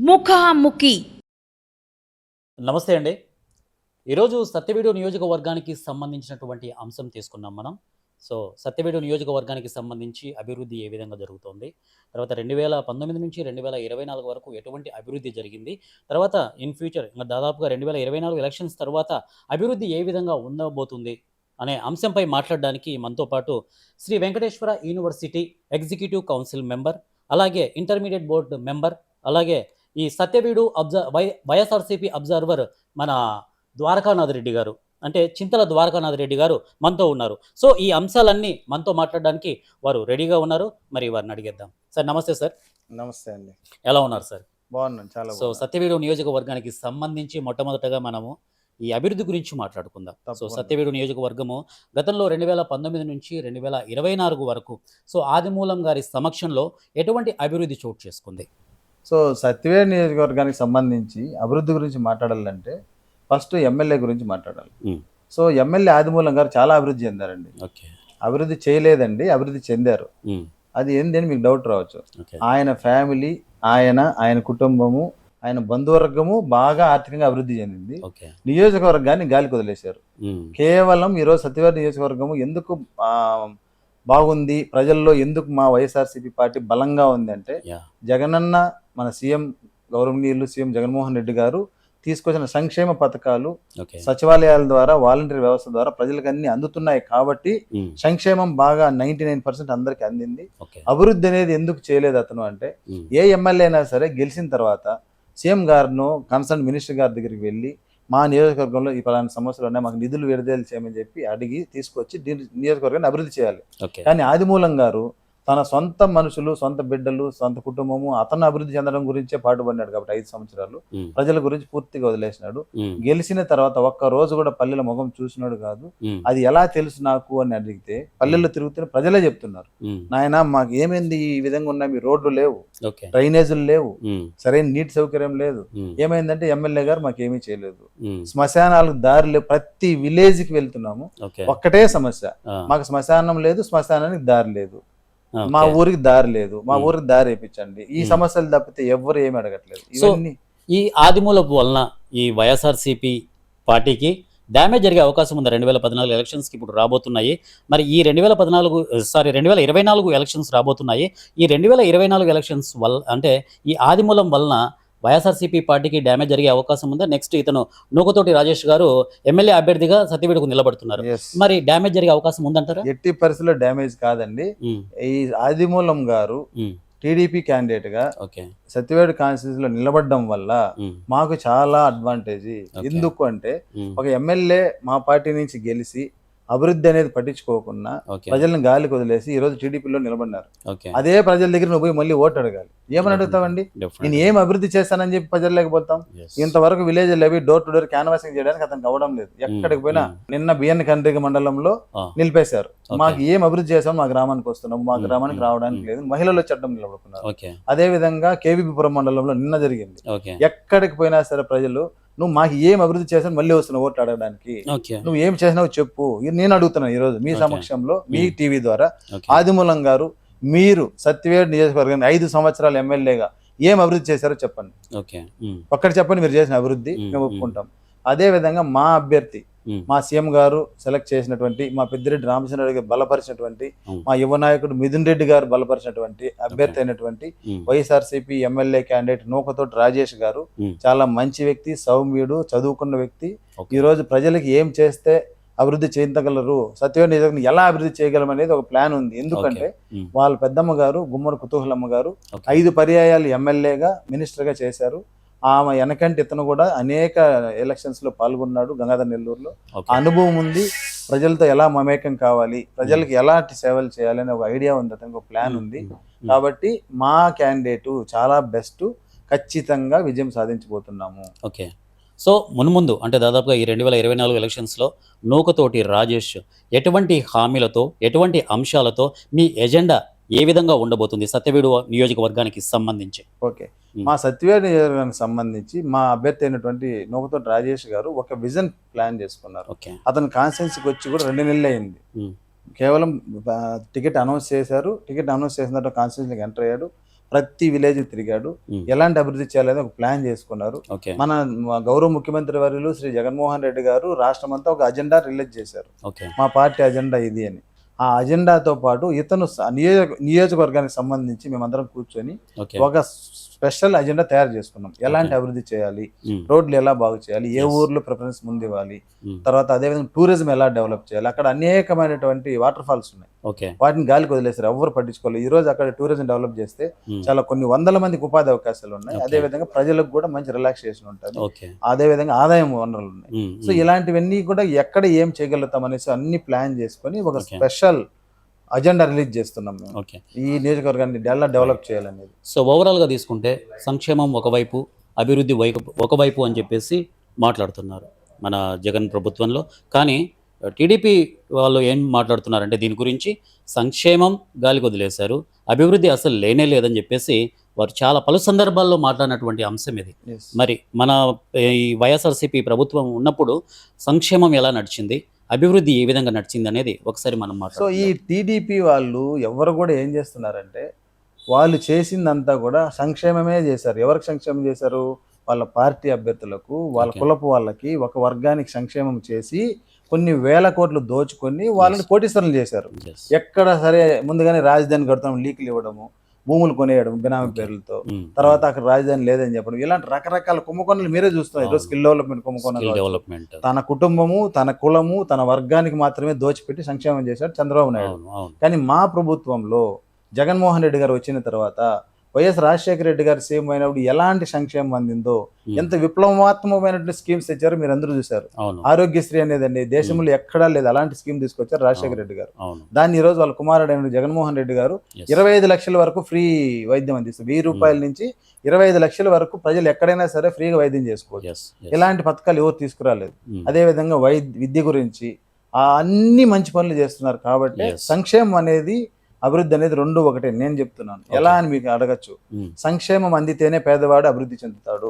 ముఖాముఖి. నమస్తే అండి. ఈరోజు సత్యవేడు నియోజకవర్గానికి సంబంధించినటువంటి అంశం తీసుకున్నాం మనం. సో, సత్యవేడు నియోజకవర్గానికి సంబంధించి అభివృద్ధి ఏ విధంగా జరుగుతోంది? తర్వాత 2019 నుంచి 2024 వరకు ఎటువంటి అభివృద్ధి జరిగింది? తర్వాత ఇన్ ఫ్యూచర్ ఇంక దాదాపుగా 2024 ఎలక్షన్స్ తర్వాత అభివృద్ధి ఏ విధంగా ఉండబోతుంది? అనే అంశంపై మాట్లాడడానికి మనతో పాటు Shri Venkateswara university executive council member, అలాగే ఇంటర్మీడియట్ బోర్డు మెంబర్, అలాగే ఈ సత్యవేడు వైఎస్ఆర్సీపీ అబ్జర్వర్ మన ద్వారకానాథ్ రెడ్డి గారు, అంటే చింతల ద్వారకానాథ్ రెడ్డి గారు మనతో ఉన్నారు. సో ఈ అంశాలన్నీ మనతో మాట్లాడడానికి వారు రెడీగా ఉన్నారు. మరి వారిని అడిగేద్దాం. సార్ నమస్తే సార్. నమస్తే అండి. ఎలా ఉన్నారు సార్? బాగున్నాను, చాలా సో సత్యవేడు నియోజకవర్గానికి సంబంధించి మొట్టమొదటగా మనము ఈ అభివృద్ధి గురించి మాట్లాడుకుందాం. సో తప్పకుండా. సత్యవేడు నియోజకవర్గము గతంలో 2019 నుంచి 2024 వరకు సో ఆదిమూలం గారి సమక్షంలో ఎటువంటి అభివృద్ధి చోటు చేసుకుంది? సో సత్యవేడు నియోజకవర్గానికి సంబంధించి అభివృద్ధి గురించి మాట్లాడాలంటే ఫస్ట్ ఎమ్మెల్యే గురించి మాట్లాడాలి. సో ఎమ్మెల్యే ఆదిమూలం గారు చాలా అభివృద్ధి చెందారండి. ఓకే. అభివృద్ధి చేయలేదండి, అభివృద్ధి చెందారు. అది ఏంటని మీకు డౌట్ రావచ్చు. ఆయన ఫ్యామిలీ, ఆయన కుటుంబము, ఆయన బంధువర్గము బాగా ఆర్థికంగా అభివృద్ధి చెందింది. నియోజకవర్గాన్ని గాలికి వదిలేశారు. కేవలం ఈరోజు సత్యవేడు నియోజకవర్గము ఎందుకు బాగుంది, ప్రజల్లో ఎందుకు మా వైఎస్ఆర్సీపీ పార్టీ బలంగా ఉంది అంటే జగనన్న, మన సీఎం గౌరవనీయులు సీఎం జగన్మోహన్ రెడ్డి గారు తీసుకొచ్చిన సంక్షేమ పథకాలు సచివాలయాల ద్వారా, వాలంటీర్ వ్యవస్థ ద్వారా ప్రజలకు అన్ని అందుతున్నాయి కాబట్టి సంక్షేమం బాగా 99% అందరికి అందింది. అభివృద్ధి అనేది ఎందుకు చేయలేదు అతను అంటే, ఏ ఎమ్మెల్యే అయినా సరే గెలిచిన తర్వాత సీఎం గారిను కన్సర్న్ మినిస్టర్ గారి దగ్గరికి వెళ్ళి మా నియోజకవర్గంలో ఈ పలానా సమస్యలు ఉన్నాయి, మాకు నిధులు విడుదల చేయమని చెప్పి అడిగి తీసుకొచ్చి నియోజకవర్గాన్ని అభివృద్ధి చేయాలి. కానీ ఆదిమూలం గారు తన సొంత మనుషులు, సొంత బిడ్డలు, సొంత కుటుంబము, అతను అభివృద్ధి చెందడం గురించే పాటుపడినాడు కాబట్టి 5 సంవత్సరాలు ప్రజల గురించి పూర్తిగా వదిలేసినాడు. గెలిచిన తర్వాత ఒక్క రోజు కూడా పల్లెల ముఖం చూసినాడు కాదు. అది ఎలా తెలుసు నాకు అని అడిగితే పల్లెల్లో తిరుగుతున్న ప్రజలే చెప్తున్నారు, నాయన మాకు ఏమైంది, ఈ విధంగా ఉన్నాయి, మీ రోడ్లు లేవు, డ్రైనేజీలు లేవు, సరైన నీటి సౌకర్యం లేదు. ఏమైందంటే ఎమ్మెల్యే గారు మాకేమీ చేయలేదు, శ్మశానాలకు దారి లేవు, ప్రతి విలేజ్ కి వెళ్తున్నాము, ఒక్కటే సమస్య, మాకు శ్మశానం లేదు, శ్మశానానికి దారి లేదు, మా ఊరికి దారి లేదు, మా ఊరికి దారి వేయించండి, ఈ సమస్యలు తప్పితే ఎవరు ఏమి అడగట్లేదు. ఇవన్నీ ఈ ఆదిమూలపు వలన ఈ వైఎస్ఆర్సీపీ పార్టీకి డ్యామేజ్ జరిగే అవకాశం ఉంది. 2014 ఎలక్షన్స్కి ఇప్పుడు రాబోతున్నాయి. మరి ఈ 2024 ఎలక్షన్స్ రాబోతున్నాయి. ఈ 2024 ఎలక్షన్స్ వల్ల అంటే ఈ ఆదిమూలం వలన వైఎస్ఆర్సీపీ పార్టీకి డ్యామేజ్ జరిగే అవకాశం ఉందా? నెక్స్ట్ ఇతను నూకతోటి రాజేష్ గారు ఎమ్మెల్యే అభ్యర్థిగా సత్యవేడుకు నిలబడుతున్నారు. మరి డ్యామేజ్ జరిగే అవకాశం ఉందంటారా? ఎట్టి పరిస్థితుల్లో డ్యామేజ్ కాదండి. ఈ ఆదిమూలం గారు టీడీపీ క్యాండిడేట్ గా సత్యవేడు కాన్స్టిట్యూన్సీ లో నిలబడడం వల్ల మాకు చాలా అడ్వాంటేజ్. ఎందుకు అంటే ఒక ఎమ్మెల్యే మా పార్టీ నుంచి గెలిచి అభివృద్ధి అనేది పట్టించుకోకుండా ప్రజలను గాలికి వదిలేసి ఈ రోజు టీడీపీలో నిలబడినారు. అదే ప్రజల దగ్గర నువ్వు పోయి మళ్ళీ ఓటు అడగాలి. ఏమని అడుగుతావండి? నేను ఏం అభివృద్ధి చేస్తానని చెప్పి ప్రజలు లేకపోతాం. ఇంతవరకు విలేజ్ అవి డోర్ టు డోర్ క్యాన్వాసింగ్ చేయడానికి అతనికి అవ్వడం లేదు. ఎక్కడికి పోయినా నిన్న బిఎన్ కండ్రిగ మండలంలో నిలిపేశారు. మాకు ఏం అభివృద్ధి చేసాం, మా గ్రామానికి వస్తున్నాం, మా గ్రామానికి రావడానికి లేదు, మహిళలు చట్టం నిలబడుకున్నారు. అదే విధంగా కేవీపీపురం మండలంలో నిన్న జరిగింది. ఎక్కడికి పోయినా సరే ప్రజలు నువ్వు మాకు ఏం అభివృద్ధి చేసావు మళ్ళీ వస్తున్నావు ఓట్లు అడగడానికి, నువ్వు ఏం చేసినావు చెప్పు. నేను అడుగుతున్నాను ఈ రోజు మీ సమక్షంలో, మీ టీవీ ద్వారా, ఆదిమూలం గారు మీరు సత్యవేడు నియోజకవర్గాన్ని 5 సంవత్సరాలు ఎమ్మెల్యేగా ఏం అభివృద్ధి చేశారో చెప్పండి. ఒక్కటి చెప్పండి మీరు చేసిన అభివృద్ధి, మేము ఒప్పుకుంటాం. అదే విధంగా మా అభ్యర్థి, మా సీఎం గారు సెలెక్ట్ చేసినటువంటి, మా పెద్దిరెడ్డి రామచంద్రరెడ్డి గారు బలపరిచినటువంటి, మా యువ నాయకుడు మిథున్ రెడ్డి గారు బలపరిచినటువంటి అభ్యర్థి అయినటువంటి వైఎస్ఆర్సీపీ ఎమ్మెల్యే క్యాండిడేట్ నూకతోటి రాజేష్ గారు చాలా మంచి వ్యక్తి, సౌమ్యుడు, చదువుకున్న వ్యక్తి. ఈ రోజు ప్రజలకి ఏం చేస్తే అభివృద్ధి చేయగలరు, సత్యవేడు నియోజకవర్గం ఎలా అభివృద్ధి చేయగలం అనేది ఒక ప్లాన్ ఉంది. ఎందుకంటే వాళ్ళ పెద్దమ్మ గారు గుమ్మడి కుతూహలమ్మ గారు 5 పర్యాయాలు ఎమ్మెల్యేగా, మినిస్టర్గా చేశారు. ఆమె వెనకంటే ఇతను కూడా అనేక ఎలక్షన్స్ లో పాల్గొన్నాడు. గంగాధర్ నెల్లూరులో అనుభవం ఉంది. ప్రజలతో ఎలా మమేకం కావాలి, ప్రజలకు ఎలాంటి సేవలు చేయాలి అనే ఒక ఐడియా ఉంది, అతనికి ఒక ప్లాన్ ఉంది. కాబట్టి మా క్యాండిడేట్ చాలా బెస్ట్, ఖచ్చితంగా విజయం సాధించబోతున్నాము. ఓకే. సో మున్ముందు అంటే దాదాపుగా ఈ 2024 ఎలక్షన్స్లో నూకతోటి రాజేష్ ఎటువంటి హామీలతో, ఎటువంటి అంశాలతో మీ ఎజెండా ఏ విధంగా ఉండబోతుంది సత్యవేడు నియోజకవర్గానికి సంబంధించి? ఓకే, మా సత్యవేడు నియోజకవర్గానికి సంబంధించి మా అభ్యర్థి అయినటువంటి నూకతోటి రాజేష్ గారు ఒక విజన్ ప్లాన్ చేసుకున్నారు. అతను కాన్స్టిట్యున్సీకి వచ్చి కూడా 2 నెలలు అయింది. కేవలం టికెట్ అనౌన్స్ చేశారు. టికెట్ అనౌన్స్ చేసిన తర్వాత కాన్స్టిట్యున్సీకి ఎంటర్ అయ్యాడు. ప్రతి విలేజ్ తిరిగాడు. ఎలాంటి అభివృద్ధి చేయాలని ఒక ప్లాన్ చేసుకున్నారు. మన గౌరవ ముఖ్యమంత్రి వర్యులు శ్రీ జగన్మోహన్ రెడ్డి గారు రాష్ట్రమంతా ఒక అజెండా రిలీజ్ చేశారు. మా పార్టీ అజెండా ఇది అని. ఆ అజెండాతో పాటు ఇతను నియోజకవర్గానికి సంబంధించి మేమందరం కూర్చొని ఒక స్పెషల్ అజెండా తయారు చేసుకున్నాం. ఎలాంటి అభివృద్ధి చేయాలి, రోడ్లు ఎలా బాగు చేయాలి, ఏ ఊర్లో ప్రిఫరెన్స్ ముందు ఇవ్వాలి, తర్వాత అదేవిధంగా టూరిజం ఎలా డెవలప్ చేయాలి. అక్కడ అనేకమైనటువంటి వాటర్ ఫాల్స్ ఉన్నాయి, వాటిని గాలికి వదిలేసారు, ఎవరు పట్టించుకోవాలి. ఈ రోజు అక్కడ టూరిజం డెవలప్ చేస్తే చాలా కొన్ని వందల మందికి ఉపాధి అవకాశాలు ఉన్నాయి. అదేవిధంగా ప్రజలకు కూడా మంచి రిలాక్సేషన్ ఉంటుంది, అదేవిధంగా ఆదాయం వనరులు ఉన్నాయి. సో ఇలాంటివన్నీ కూడా ఎక్కడ ఏం చేయగలుగుతాం అనేసి అన్ని ప్లాన్ చేసుకొని ఒక స్పెషల్ అజెండా రిలీజ్ చేస్తున్నాం మేము. ఈ నియోజకవర్గాన్ని ఎలా డెవలప్ చేయాలనేది. సో ఓవరాల్గా తీసుకుంటే సంక్షేమం ఒకవైపు, అభివృద్ధి ఒకవైపు అని చెప్పేసి మాట్లాడుతున్నారు మన జగన్ ప్రభుత్వంలో. కానీ టీడీపీ వాళ్ళు ఏం మాట్లాడుతున్నారంటే దీని గురించి సంక్షేమం గాలికి వదిలేశారు, అభివృద్ధి అసలు లేనే లేదని చెప్పేసి వారు చాలా పలు సందర్భాల్లో మాట్లాడినటువంటి అంశం ఇది. మరి మన ఈ వైఎస్ఆర్సీపీ ప్రభుత్వం ఉన్నప్పుడు సంక్షేమం ఎలా నడిచింది, అభివృద్ధి ఏ విధంగా నడిచింది అనేది ఒకసారి మనం సో ఈ టీడీపీ వాళ్ళు ఎవరు కూడా ఏం చేస్తున్నారంటే వాళ్ళు చేసిందంతా కూడా సంక్షేమమే చేశారు. ఎవరికి సంక్షేమం చేశారు? వాళ్ళ పార్టీ అభ్యర్థులకు, వాళ్ళ కులపు వాళ్ళకి, ఒక వర్గానికి సంక్షేమం చేసి కొన్ని వేల కోట్లు దోచుకొని వాళ్ళని కోటీశ్వరులు చేశారు. ఎక్కడ సరే ముందుగానే రాజధాని కడతాం లీకులు ఇవ్వడము, భూములు కొనేయడం బినామీ పేర్లతో, తర్వాత అక్కడ రాజధాని లేదని చెప్పడం, ఇలాంటి రకరకాల కుంభకోణాలు మీరే చూస్తున్నారు. ఈరోజు స్కిల్ డెవలప్మెంట్ కుంభకోణాలు తన కుటుంబము, తన కులము, తన వర్గానికి మాత్రమే దోచిపెట్టి సంక్షేమం చేశాడు చంద్రబాబు నాయుడు. కానీ మా ప్రభుత్వంలో జగన్మోహన్ రెడ్డి గారు వచ్చిన తర్వాత వైఎస్ రాజశేఖర రెడ్డి గారు సీఎం అయినప్పుడు ఎలాంటి సంక్షేమం అందిందో, ఎంత విప్లవాత్మకమైనటువంటి స్కీమ్స్ తెచ్చారో మీరు అందరూ చూశారు. ఆరోగ్యశ్రీ అనేదండి దేశంలో ఎక్కడా లేదు, అలాంటి స్కీమ్ తీసుకొచ్చారు రాజశేఖర రెడ్డి గారు. దాన్ని ఈ రోజు వాళ్ళ కుమారుడైన జగన్మోహన్ రెడ్డి గారు 25 లక్షల వరకు ఫ్రీ వైద్యం అందిస్తారు. 1000 రూపాయల నుంచి 25 లక్షల వరకు ప్రజలు ఎక్కడైనా సరే ఫ్రీగా వైద్యం చేసుకోవచ్చు. ఇలాంటి పథకాలు ఎవరు తీసుకురాలేదు. అదేవిధంగా విద్య గురించి అన్ని మంచి పనులు చేస్తున్నారు. కాబట్టి సంక్షేమం అనేది అభివృద్ధి అనేది రెండు ఒకటే నేను చెప్తున్నాను. ఎలా అని మీకు అడగచ్చు. సంక్షేమం అందితేనే పేదవాడు అభివృద్ధి చెందుతాడు.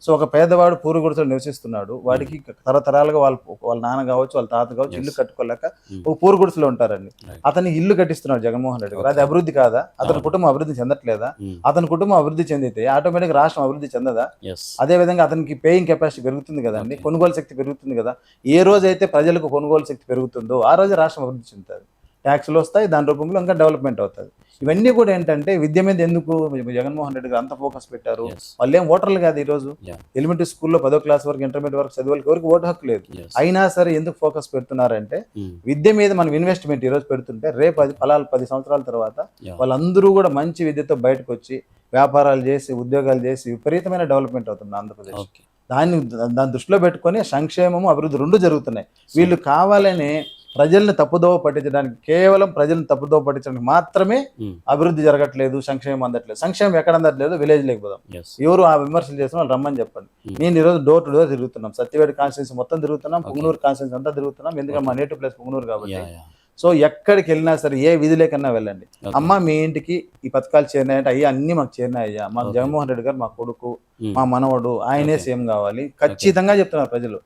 సో ఒక పేదవాడు పూరుగుడిసెలో నివసిస్తున్నాడు, వాడికి తరతరాలుగా వాళ్ళ నాన్న కావచ్చు, వాళ్ళ తాత కావచ్చు ఇల్లు కట్టుకోలేక ఒక పూరుగుడిసెలో ఉంటారండి. అతని ఇల్లు కట్టిస్తున్నాడు జగన్మోహన్ రెడ్డి గారు. అది అభివృద్ధి కాదా? అతని కుటుంబం అభివృద్ధి చెందట్లేదా? అతని కుటుంబం అభివృద్ధి చెందితే ఆటోమేటిక్ రాష్ట్రం అభివృద్ధి చెందదా? అదే విధంగా అతనికి పేయింగ్ కెపాసిటీ పెరుగుతుంది కదండి, కొనుగోలు శక్తి పెరుగుతుంది కదా. ఏ రోజైతే ప్రజలకు కొనుగోలు శక్తి పెరుగుతుందో ఆ రోజు రాష్ట్రం అభివృద్ధి చెందుతుంది, ట్యాక్స్లు వస్తాయి, దాని రూపంలో ఇంకా డెవలప్మెంట్ అవుతుంది. ఇవన్నీ కూడా ఏంటంటే విద్య మీద ఎందుకు జగన్మోహన్ రెడ్డి గారు అంత ఫోకస్ పెట్టారు? వాళ్ళు ఏం ఓటర్లు కాదు. ఈరోజు ఎలిమెంటరీ స్కూల్లో 10వ క్లాస్ వరకు, ఇంటర్మీడియట్ వరకు చదివే ఎవరికి ఓటు హక్కు లేదు. అయినా సరే ఎందుకు ఫోకస్ పెడుతున్నారంటే విద్య మీద మనం ఇన్వెస్ట్మెంట్ ఈరోజు పెడుతుంటే రేపు 10 సంవత్సరాల తర్వాత వాళ్ళందరూ కూడా మంచి విద్యతో బయటకు వచ్చి వ్యాపారాలు చేసి, ఉద్యోగాలు చేసి విపరీతమైన డెవలప్మెంట్ అవుతుంది ఆంధ్రప్రదేశ్. దాన్ని దృష్టిలో పెట్టుకొని సంక్షేమము అభివృద్ధి రెండు జరుగుతున్నాయి. వీళ్ళు కావాలని ప్రజల్ని తప్పుదోవ పట్టించడానికి, కేవలం ప్రజలను తప్పుదోవ పట్టించడానికి మాత్రమే అభివృద్ధి జరగట్లేదు, సంక్షేమం అందట్లేదు. సంక్షేమం ఎక్కడ అందట్లేదు? విలేజ్ లేకపోదాం. ఎవరు ఆ విమర్శలు చేసిన వాళ్ళు రమ్మని చెప్పండి. నేను ఈరోజు డోర్ టు డోర్ తిరుగుతున్నాం, సత్యవేడి కాన్స్టిట్యూన్సీ మొత్తం తిరుగుతున్నాం, పుంగనూరు కాన్స్టిట్యూన్సీ అంతా తిరుగుతున్నాం. ఎందుకంటే మా నేటివ్ ప్లేస్ పుంగనూరు కాబట్టి. సో ఎక్కడికి వెళ్ళినా సరే ఏ విధిలేకన్నా వెళ్ళండి, అమ్మ మీ ఇంటికి ఈ పథకాలు చేరినాయంటే అయ్యా అన్ని మాకు చేరినాయ్యా, మాకు జగన్మోహన్ రెడ్డి గారు మా కొడుకు, మా మనవడు, ఆయనే సీఎం కావాలి ఖచ్చితంగా చెప్తున్నారు ప్రజలు.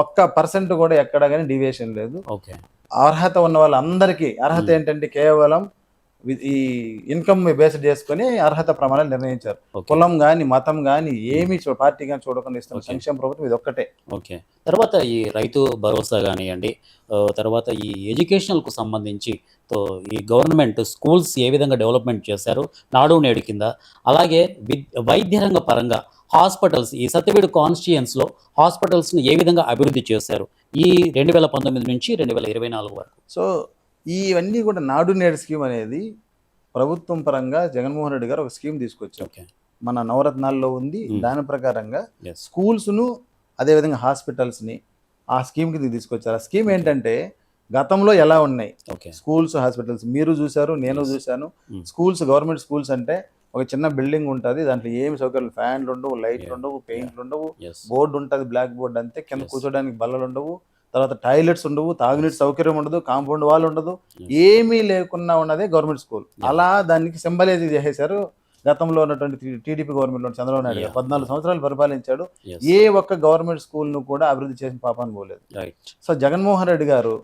1% కూడా ఎక్కడ కానీ డీవియేషన్ లేదు. అర్హత ఉన్న వాళ్ళందరికీ అర్హత ఏంటంటే కేవలం ఈ ఇన్కమ్ బేస్డ్ చేసుకుని అర్హత ప్రమాణాలు నిర్ణయించారు. కులం గాని, మతం గాని, ఏమి పార్టీ గాని చూడకుండా ఇస్తున్న సంక్షేమ ప్రభుత్వం ఇది ఒక్కటే. తర్వాత ఈ రైతు భరోసా కానివ్వండి, తర్వాత ఈ ఎడ్యుకేషనల్కు సంబంధించి ఈ గవర్నమెంట్ స్కూల్స్ ఏ విధంగా డెవలప్మెంట్ చేశారు నాడు నేడు కింద, అలాగే వైద్య రంగ పరంగా హాస్పిటల్స్, ఈ సత్యవేడు కాన్స్టిట్యుయెన్స్లో హాస్పిటల్స్ని ఏ విధంగా అభివృద్ధి చేశారు ఈ 2019 నుంచి 2024 వరకు. సో ఇవన్నీ కూడా నాడు నేడు స్కీమ్ అనేది ప్రభుత్వం పరంగా జగన్మోహన్ రెడ్డి గారు ఒక స్కీమ్ తీసుకొచ్చారు. మన నవరత్నాల్లో ఉంది. దాని ప్రకారంగా స్కూల్స్ను అదేవిధంగా హాస్పిటల్స్ని ఆ స్కీమ్ కింద తీసుకొచ్చారు. ఆ స్కీమ్ ఏంటంటే గతంలో ఎలా ఉన్నాయి స్కూల్స్, హాస్పిటల్స్ మీరు చూశారు, నేను చూశాను. స్కూల్స్, గవర్నమెంట్ స్కూల్స్ అంటే ఒక చిన్న బిల్డింగ్ ఉంటుంది, దాంట్లో ఏమి సౌకర్యాలు, ఫ్యాన్లు ఉండవు, లైట్లు ఉండవు, పెయింట్లు ఉండవు, బోర్డు ఉంటుంది, బ్లాక్ బోర్డు అంతే, కింద కూర్చోడానికి బల్లలు ఉండవు, తర్వాత టాయిలెట్స్ ఉండవు, తాగునీటి సౌకర్యం ఉండదు, కాంపౌండ్ వాల్ ఉండదు, ఏమీ లేకుండా ఉన్నదే గవర్నమెంట్ స్కూల్. అలా దానికి సింబలైజ్ చేసేశారు గతంలో ఉన్నటువంటి టీడీపీ గవర్నమెంట్లో చంద్రబాబు నాయుడు గారు 14 సంవత్సరాలు పరిపాలించాడు. ఏ ఒక్క గవర్నమెంట్ స్కూల్ను కూడా అభివృద్ధి చేసిన పాపాన్ని పోలేదు. సో జగన్మోహన్ రెడ్డి గారు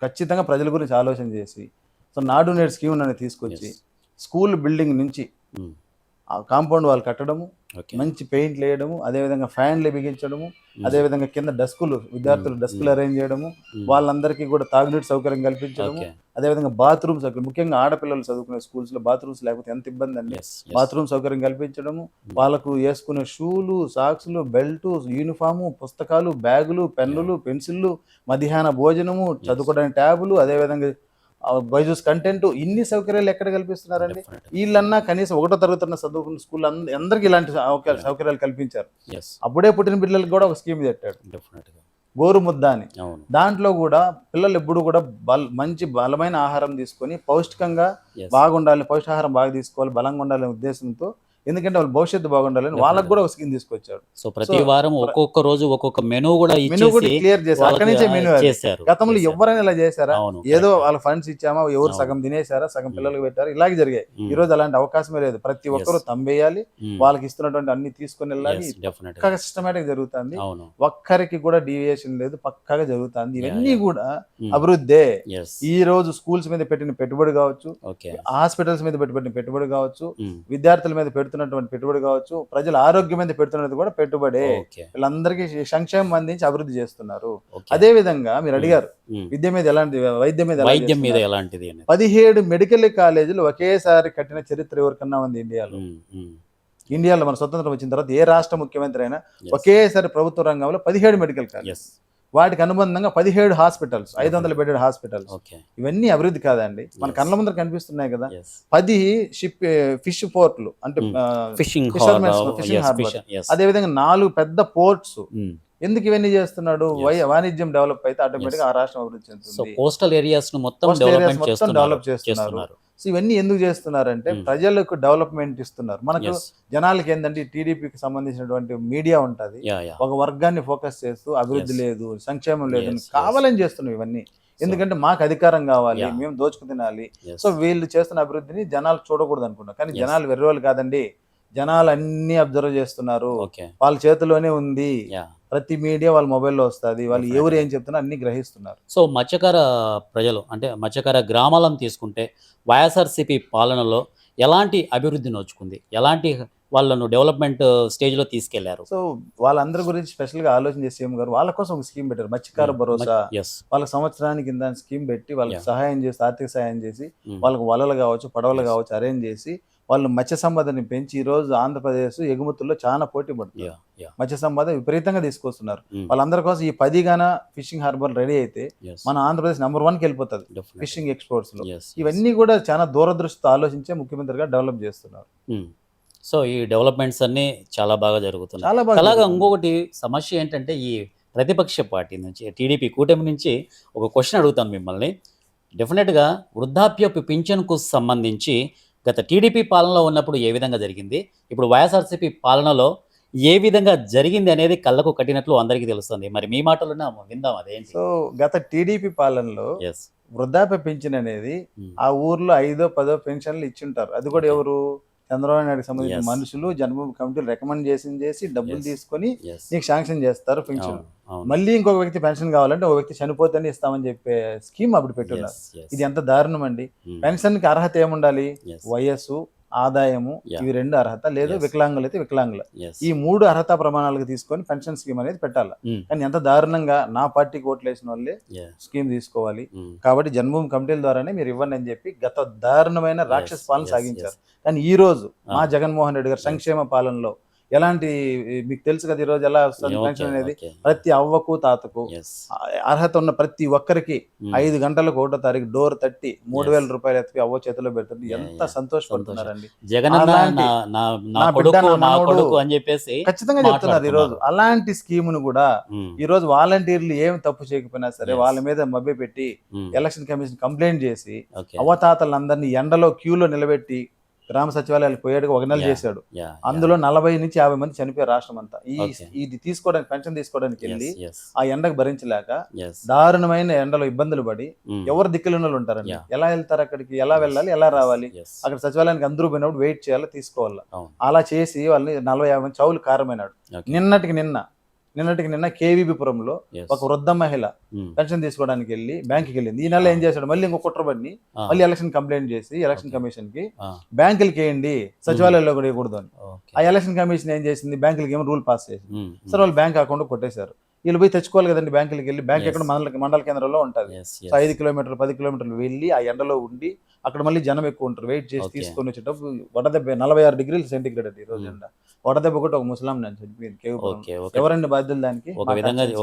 ఖచ్చితంగా ప్రజల గురించి ఆలోచన చేసి సో నాడు నేడు స్కీమ్ అనేది తీసుకొచ్చి స్కూల్ బిల్డింగ్ నుంచి ఆ కాంపౌండ్ వాళ్ళు కట్టడము, ఓకే. మంచి పెయింట్లు వేయడము, అదేవిధంగా ఫ్యాన్లు బిగించడము, అదేవిధంగా కింద డెస్కులు విద్యార్థులు డెస్కులు అరేంజ్ చేయడము, వాళ్ళందరికీ కూడా తాగునీటి సౌకర్యం కల్పించడము, ఓకే. అదేవిధంగా బాత్రూమ్ సౌకర్యం, ముఖ్యంగా ఆడపిల్లలు చదువుకునే స్కూల్స్లో బాత్రూమ్స్ లేకపోతే ఎంత ఇబ్బంది అండి. ఎస్. బాత్రూమ్ సౌకర్యం కల్పించడము, వాళ్ళకు వేసుకునే షూలు, సాక్స్లు, బెల్టు, యూనిఫాము, పుస్తకాలు, బ్యాగులు, పెన్నులు, పెన్సిళ్ళు, మధ్యాహ్న భోజనము, చదువుకోవడానికి ట్యాబులు, అదేవిధంగా బైజూస్ కంటెంట్, ఇన్ని సౌకర్యాలు ఎక్కడ కల్పిస్తున్నారండి? వీళ్ళన్నా కనీసం 1వ తరగతి చదువుకున్న స్కూల్ అందరికీ ఇలాంటి సౌకర్యాలు కల్పించారు. అప్పుడే పుట్టిన పిల్లలకి కూడా ఒక స్కీమ్ పెట్టాడు, గోరుముద్ద అని. దాంట్లో కూడా పిల్లలు ఎప్పుడు కూడా మంచి బలమైన ఆహారం తీసుకొని పౌష్టికంగా బాగుండాలి, పౌష్టికాహారం బాగా తీసుకోవాలి, బలంగా ఉండాలనే ఉద్దేశంతో, ఎందుకంటే వాళ్ళ భవిష్యత్తు బాగుండాలని వాళ్ళకి కూడా ఒక స్కీమ్ తీసుకొచ్చాడు. సో ప్రతి వారం ఒక్కొక్క రోజు ఒక్కొక్క మెనూ కూడా క్లియర్ చేశారు. అక్కడి నుంచే మెనూ చేశారు. గతంలో ఎవరైనా ఇలా చేశారా? ఏదో వాళ్ళ ఫండ్స్ ఇచ్చామా, ఎవరు సగం తినేశారా, సగం పిల్లలకు పెట్టారు, ఇలాగే జరిగాయి. ఈ రోజు అలాంటి అవకాశమే లేదు. ప్రతి ఒక్కరు తంబేయాలి, వాళ్ళకి ఇస్తున్నటువంటి అన్ని తీసుకుని వెళ్ళాలి. పక్కాగా సిస్టమేటిక్ జరుగుతుంది, ఒక్కరికి కూడా డీవియేషన్ లేదు, పక్కాగా జరుగుతుంది. ఇవన్నీ కూడా అభివృద్ధే. ఈ రోజు స్కూల్స్ మీద పెట్టిన పెట్టుబడి కావచ్చు, హాస్పిటల్స్ మీద పెట్టిన పెట్టుబడి కావచ్చు, విద్యార్థుల మీద పెడుతున్నటువంటి పెట్టుబడి కావచ్చు, ప్రజల ఆరోగ్యం మీద పెడుతున్నది కూడా పెట్టుబడే. వీళ్ళందరికీ సంక్షేమం అందించి అభివృద్ధి చేస్తున్నారు. అదే విధంగా మీరు అడిగారు విద్య మీద ఎలాంటి, వైద్యం మీద ఎలాంటిది. 17 మెడికల్ కాలేజీలు ఒకేసారి కట్టిన చరిత్ర ఎవరికన్నా ఉంది ఇండియాలో. ఇండియాలో మన స్వతంత్రం వచ్చిన తర్వాత ఏ రాష్ట్ర ముఖ్యమంత్రి అయినా ఒకేసారి ప్రభుత్వ రంగంలో 17 మెడికల్ కాలేజ్, వాటికి అనుబంధంగా 17 హాస్పిటల్స్, 500 బెడెడ్ హాస్పిటల్స్. ఇవన్నీ అభివృద్ధి కాదండి? మన కళ్ళ ముందర కనిపిస్తున్నాయి కదా. 10 ఫిష్ పోర్ట్లు, అంటే ఫిషింగ్ హార్బర్, అదే విధంగా 4 పెద్ద పోర్ట్స్. ఎందుకు ఇవన్నీ చేస్తున్నాడు? వాణిజ్యం డెవలప్ అయితే ఆటోమేటిక్ ఆ రాష్ట్రం అభివృద్ధి చెందుతుంది. కోస్టల్ ఏరియాస్ మొత్తం డెవలప్ చేస్తున్నారు. సో ఇవన్నీ ఎందుకు చేస్తున్నారంటే ప్రజలకు డెవలప్మెంట్ ఇస్తున్నారు. మనకు జనాలకి ఏంటంటే టీడీపీకి సంబంధించినటువంటి మీడియా ఉంటది, ఒక వర్గాన్ని ఫోకస్ చేస్తూ అభివృద్ధి లేదు, సంక్షేమం లేదు కావాలని చేస్తున్నాం ఇవన్నీ. ఎందుకంటే మాకు అధికారం కావాలి, మేము దోచుకు తినాలి. సో వీళ్ళు చేస్తున్న అభివృద్ధిని జనాలు చూడకూడదు అనుకుంటాం. కానీ జనాలు వెర్రోళ్ళు కాదండి, జనాలు అన్ని అబ్జర్వ్ చేస్తున్నారు, వాళ్ళ చేతిలోనే ఉంది. ప్రతి మీడియా వాళ్ళ మొబైల్లో వస్తుంది, వాళ్ళు ఎవరు ఏం చెప్తున్నా అన్ని గ్రహిస్తున్నారు. సో మత్స్యకార ప్రజలు, అంటే మత్స్యకార గ్రామాలను తీసుకుంటే వైఎస్ఆర్సీపీ పాలనలో ఎలాంటి అభివృద్ధి నోచుకుంది, ఎలాంటి వాళ్ళను డెవలప్మెంట్ స్టేజ్లో తీసుకెళ్లారు? సో వాళ్ళందరి గురించి స్పెషల్గా ఆలోచన చేసి సీఎం గారు వాళ్ళ కోసం ఒక స్కీమ్ పెట్టారు, మత్స్యకార భరోసా. వాళ్ళకి సంవత్సరానికి కింద స్కీమ్ పెట్టి వాళ్ళకి సహాయం చేసి, ఆర్థిక సహాయం చేసి, వాళ్ళకి వలలు కావచ్చు, పడవలు కావచ్చు అరేంజ్ చేసి వాళ్ళు మత్స్య సంపదని పెంచి ఈ రోజు ఆంధ్రప్రదేశ్ ఎగుమతుల్లో చాలా పోటీ పడుతుంది. మత్స్య సంపద విపరీతంగా తీసుకొస్తున్నారు. వాళ్ళందరి కోసం ఈ 10 గాన ఫిషింగ్ హార్బర్ రెడీ అయితే మన ఆంధ్రప్రదేశ్ నెంబర్ 1కి వెళ్ళిపోతుంది ఫిషింగ్ ఎక్స్పోర్ట్స్ లో. ఇవన్నీ కూడా చాలా దూరదృష్టితో ఆలోచించే ముఖ్యమంత్రిగా డెవలప్ చేస్తున్నారు. సో ఈ డెవలప్మెంట్స్ అన్ని చాలా బాగా జరుగుతున్నాయి. అలాగా ఇంకొకటి సమస్య ఏంటంటే, ఈ ప్రతిపక్ష పార్టీ నుంచి, టీడీపీ కూటమి నుంచి ఒక క్వశ్చన్ అడుగుతాను మిమ్మల్ని. డెఫినెట్గా వృద్ధాప్యపు పింఛన్కు సంబంధించి గత టీడీపీ పాలనలో ఉన్నప్పుడు ఏ విధంగా జరిగింది, ఇప్పుడు వైఎస్ఆర్సీపీ పాలనలో ఏ విధంగా జరిగింది అనేది కళ్ళకు కట్టినట్లు అందరికీ తెలుస్తుంది. మరి మీ మాటలోనే విందాం అదేంటి. సో గత టీడీపీ పాలనలో వృద్ధాప్య పింఛన్ అనేది ఆ ఊర్లో 5ో 10ో పెన్షన్లు ఇచ్చింటారు. అది కూడా ఎవరు? చంద్రబాబు నాయుడుకి సంబంధించిన మనుషులు జన్మభూమి కమిటీలు రికమెండ్ చేసి డబ్బులు తీసుకొని నీకు శాంక్షన్ చేస్తారు పెన్షన్. మళ్ళీ ఇంకొక వ్యక్తి పెన్షన్ కావాలంటే ఒక వ్యక్తి చనిపోతేనే ఇస్తామని చెప్పే స్కీమ్ అప్పుడు పెట్టున్నారు. ఇది ఎంత దారుణం అండి. పెన్షన్ కి అర్హత ఏముండాలి? వయస్సు, ఆదాయము, ఇవి 2 అర్హత, లేదు వికలాంగులు అయితే వికలాంగులు, ఈ 3 అర్హత ప్రమాణాలకు తీసుకొని పెన్షన్ స్కీమ్ అనేది పెట్టాలి. కానీ ఎంత దారుణంగా నా పార్టీకి ఓట్లు వేసిన వాళ్ళే స్కీమ్ తీసుకోవాలి, కాబట్టి జన్మభూమి కమిటీల ద్వారానే మీరు ఇవ్వండి అని చెప్పి గత దారుణమైన రాక్షస పాలన సాగించారు. కానీ ఈ రోజు మా జగన్మోహన్ రెడ్డి గారు సంక్షేమ పాలనలో ఎలాంటి, మీకు తెలుసు కదా ఈ రోజు ఎలా వస్తుంది పెన్షన్ అనేది, ప్రతి అవ్వకు తాతకు అర్హత ఉన్న ప్రతి ఒక్కరికి 5 గంటలకు 1వ తారీఖు డోర్ తట్టి 3,000 రూపాయలు ఎత్తి అవ్వ చేతిలో పెడుతుంది. ఎంత సంతోషపడుతున్నారండి. ఖచ్చితంగా చెప్తున్నారు ఈ రోజు. అలాంటి స్కీమును కూడా ఈ రోజు వాలంటీర్లు ఏం తప్పు చేయకపోయినా సరే వాళ్ళ మీద మభ్య పెట్టి ఎలక్షన్ కమిషన్ కంప్లైంట్ చేసి అవ్వతాతలందరినీ ఎండలో క్యూలో నిలబెట్టి గ్రామ సచివాలయాలకు పోయాడు, 1 నెల చేశాడు. అందులో 40 నుంచి 50 మంది చనిపోయారు రాష్ట్రం అంతా. ఇది తీసుకోవడానికి, పెన్షన్ తీసుకోవడానికి వెళ్ళి ఆ ఎండకు భరించలేక దారుణమైన ఎండలో ఇబ్బందులు పడి ఎవరు దిక్కులున్న వాళ్ళు ఉంటారండి. ఎలా వెళ్తారు అక్కడికి? ఎలా వెళ్ళాలి? ఎలా రావాలి? అక్కడ సచివాలయానికి అందరూ పోయినప్పుడు వెయిట్ చేయాలి, తీసుకోవాలి. అలా చేసి వాళ్ళని 40-50 మంది చౌలు కారమైనాడు. నిన్నటికి నిన్న నిన్నటికి నిన్న కేవీబీపురంలో ఒక వృద్ధ మహిళ పెన్షన్ తీసుకోవడానికి వెళ్ళి బ్యాంకుకి వెళ్ళింది. ఈ నెల ఏం చేశాడు, మళ్ళీ ఇంకో కుట్రబడిని మళ్ళీ ఎలక్షన్ కంప్లైంట్ చేసి ఎలక్షన్ కమిషన్ కి బ్యాంకులకి వేయండి, సచివాలయంలో కూడా వేయకూడదు అని. ఆ ఎలక్షన్ కమిషన్ ఏం చేసింది, బ్యాంకులకి ఏమో రూల్ పాస్ చేసింది. సరే వాళ్ళు బ్యాంక్ అకౌంట్ కొట్టేశారు. వీళ్ళు పోయి తెచ్చుకోవాలి కదండి బ్యాంకులకి వెళ్ళి. బ్యాంక్ ఎక్కడ మండల కేంద్రంలో ఉంటుంది. సో 5 కిలోమీటర్లు 10 కిలోమీటర్లు వెళ్ళి ఆ ఎండలో ఉండి అక్కడ మళ్ళీ జనం ఎక్కువ ఉంటారు, వెయిట్ చేసి తీసుకొని వచ్చేటప్పుడు వడదెబ్బ 46 డిగ్రీలు సెంటిగ్రేడ్ అండి ఈ రోజు ఎండ. వడదెబ్బ కూడా ఒక ముసలాం నేను చనిపోయింది. ఎవరండి బాధ్యులు దానికి?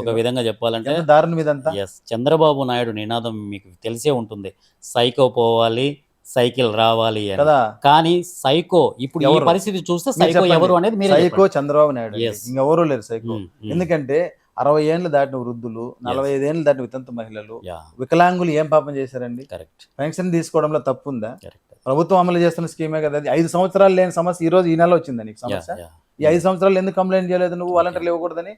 ఒక విధంగా చెప్పాలంటే దారుణ మీద అంతా చంద్రబాబు నాయుడు నినాదం మీకు తెలిసే ఉంటుంది, సైకో పోవాలి సైకిల్ రావాలి కదా. కానీ సైకో ఇప్పుడు ఈ పరిస్థితి చూస్తే సైకో ఎవరు అనేది సైకో చంద్రబాబు నాయుడు, ఇంకెవరూ లేరు సైకో. ఎందుకంటే 60 ఏళ్ళు దాటిన వృద్ధులు, 45 ఏళ్ళు దాటిన వితంతు మహిళలు, వికలాంగులు ఏం పాపం చేశారండి? పెన్షన్ తీసుకోవడంలో తప్పు ఉందా? ప్రభుత్వం అమలు చేస్తున్న స్కీమే కదా అది. 5 సంవత్సరాలు లేని సమస్య ఈ రోజు ఈ నెల వచ్చింది నీకు సమస్య. ఈ 5 సంవత్సరాలు ఎందుకు కంప్లైంట్ చేయలేదు నువ్వు? వాలంటీర్లు ఇవ్వకూడదని.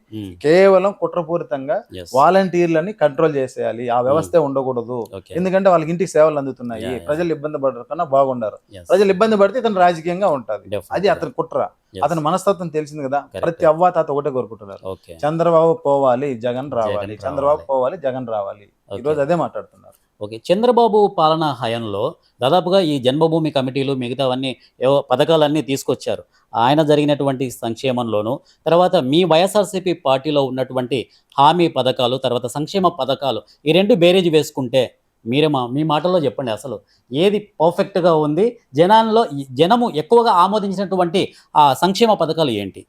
కేవలం కుట్రపూరితంగా వాలంటీర్లని కంట్రోల్ చేసేయాలి, ఆ వ్యవస్థే ఉండకూడదు. ఎందుకంటే వాళ్ళకి ఇంటికి సేవలు అందుతున్నాయి, ప్రజలు ఇబ్బంది పడరు కన్నా బాగుండారు. ప్రజలు ఇబ్బంది పడితే ఇతను రాజకీయంగా ఉంటుంది, అది అతని కుట్ర. అతని మనస్తత్వం తెలిసింది కదా. ప్రతి అవ్వాతాత ఒకటే కోరుకుంటున్నారు, చంద్రబాబు పోవాలి జగన్ రావాలి, చంద్రబాబు పోవాలి జగన్ రావాలి. ఈ రోజు అదే మాట్లాడుతున్నారు. ఓకే, చంద్రబాబు పాలనా హయాంలో దాదాపుగా ఈ జన్మభూమి కమిటీలు మిగతావన్నీ ఏవో పథకాలన్నీ తీసుకొచ్చారు. ఆయన జరిగినటువంటి సంక్షేమంలోను, తర్వాత మీ వైఎస్ఆర్సీపీ పార్టీలో ఉన్నటువంటి హామీ పథకాలు, తర్వాత సంక్షేమ పథకాలు, ఈ రెండు బేరేజ్ వేసుకుంటే మీ మాటల్లో చెప్పండి, అసలు ఏది పర్ఫెక్ట్గా ఉంది, జనము ఎక్కువగా ఆమోదించినటువంటి ఆ సంక్షేమ పథకాలు ఏంటి?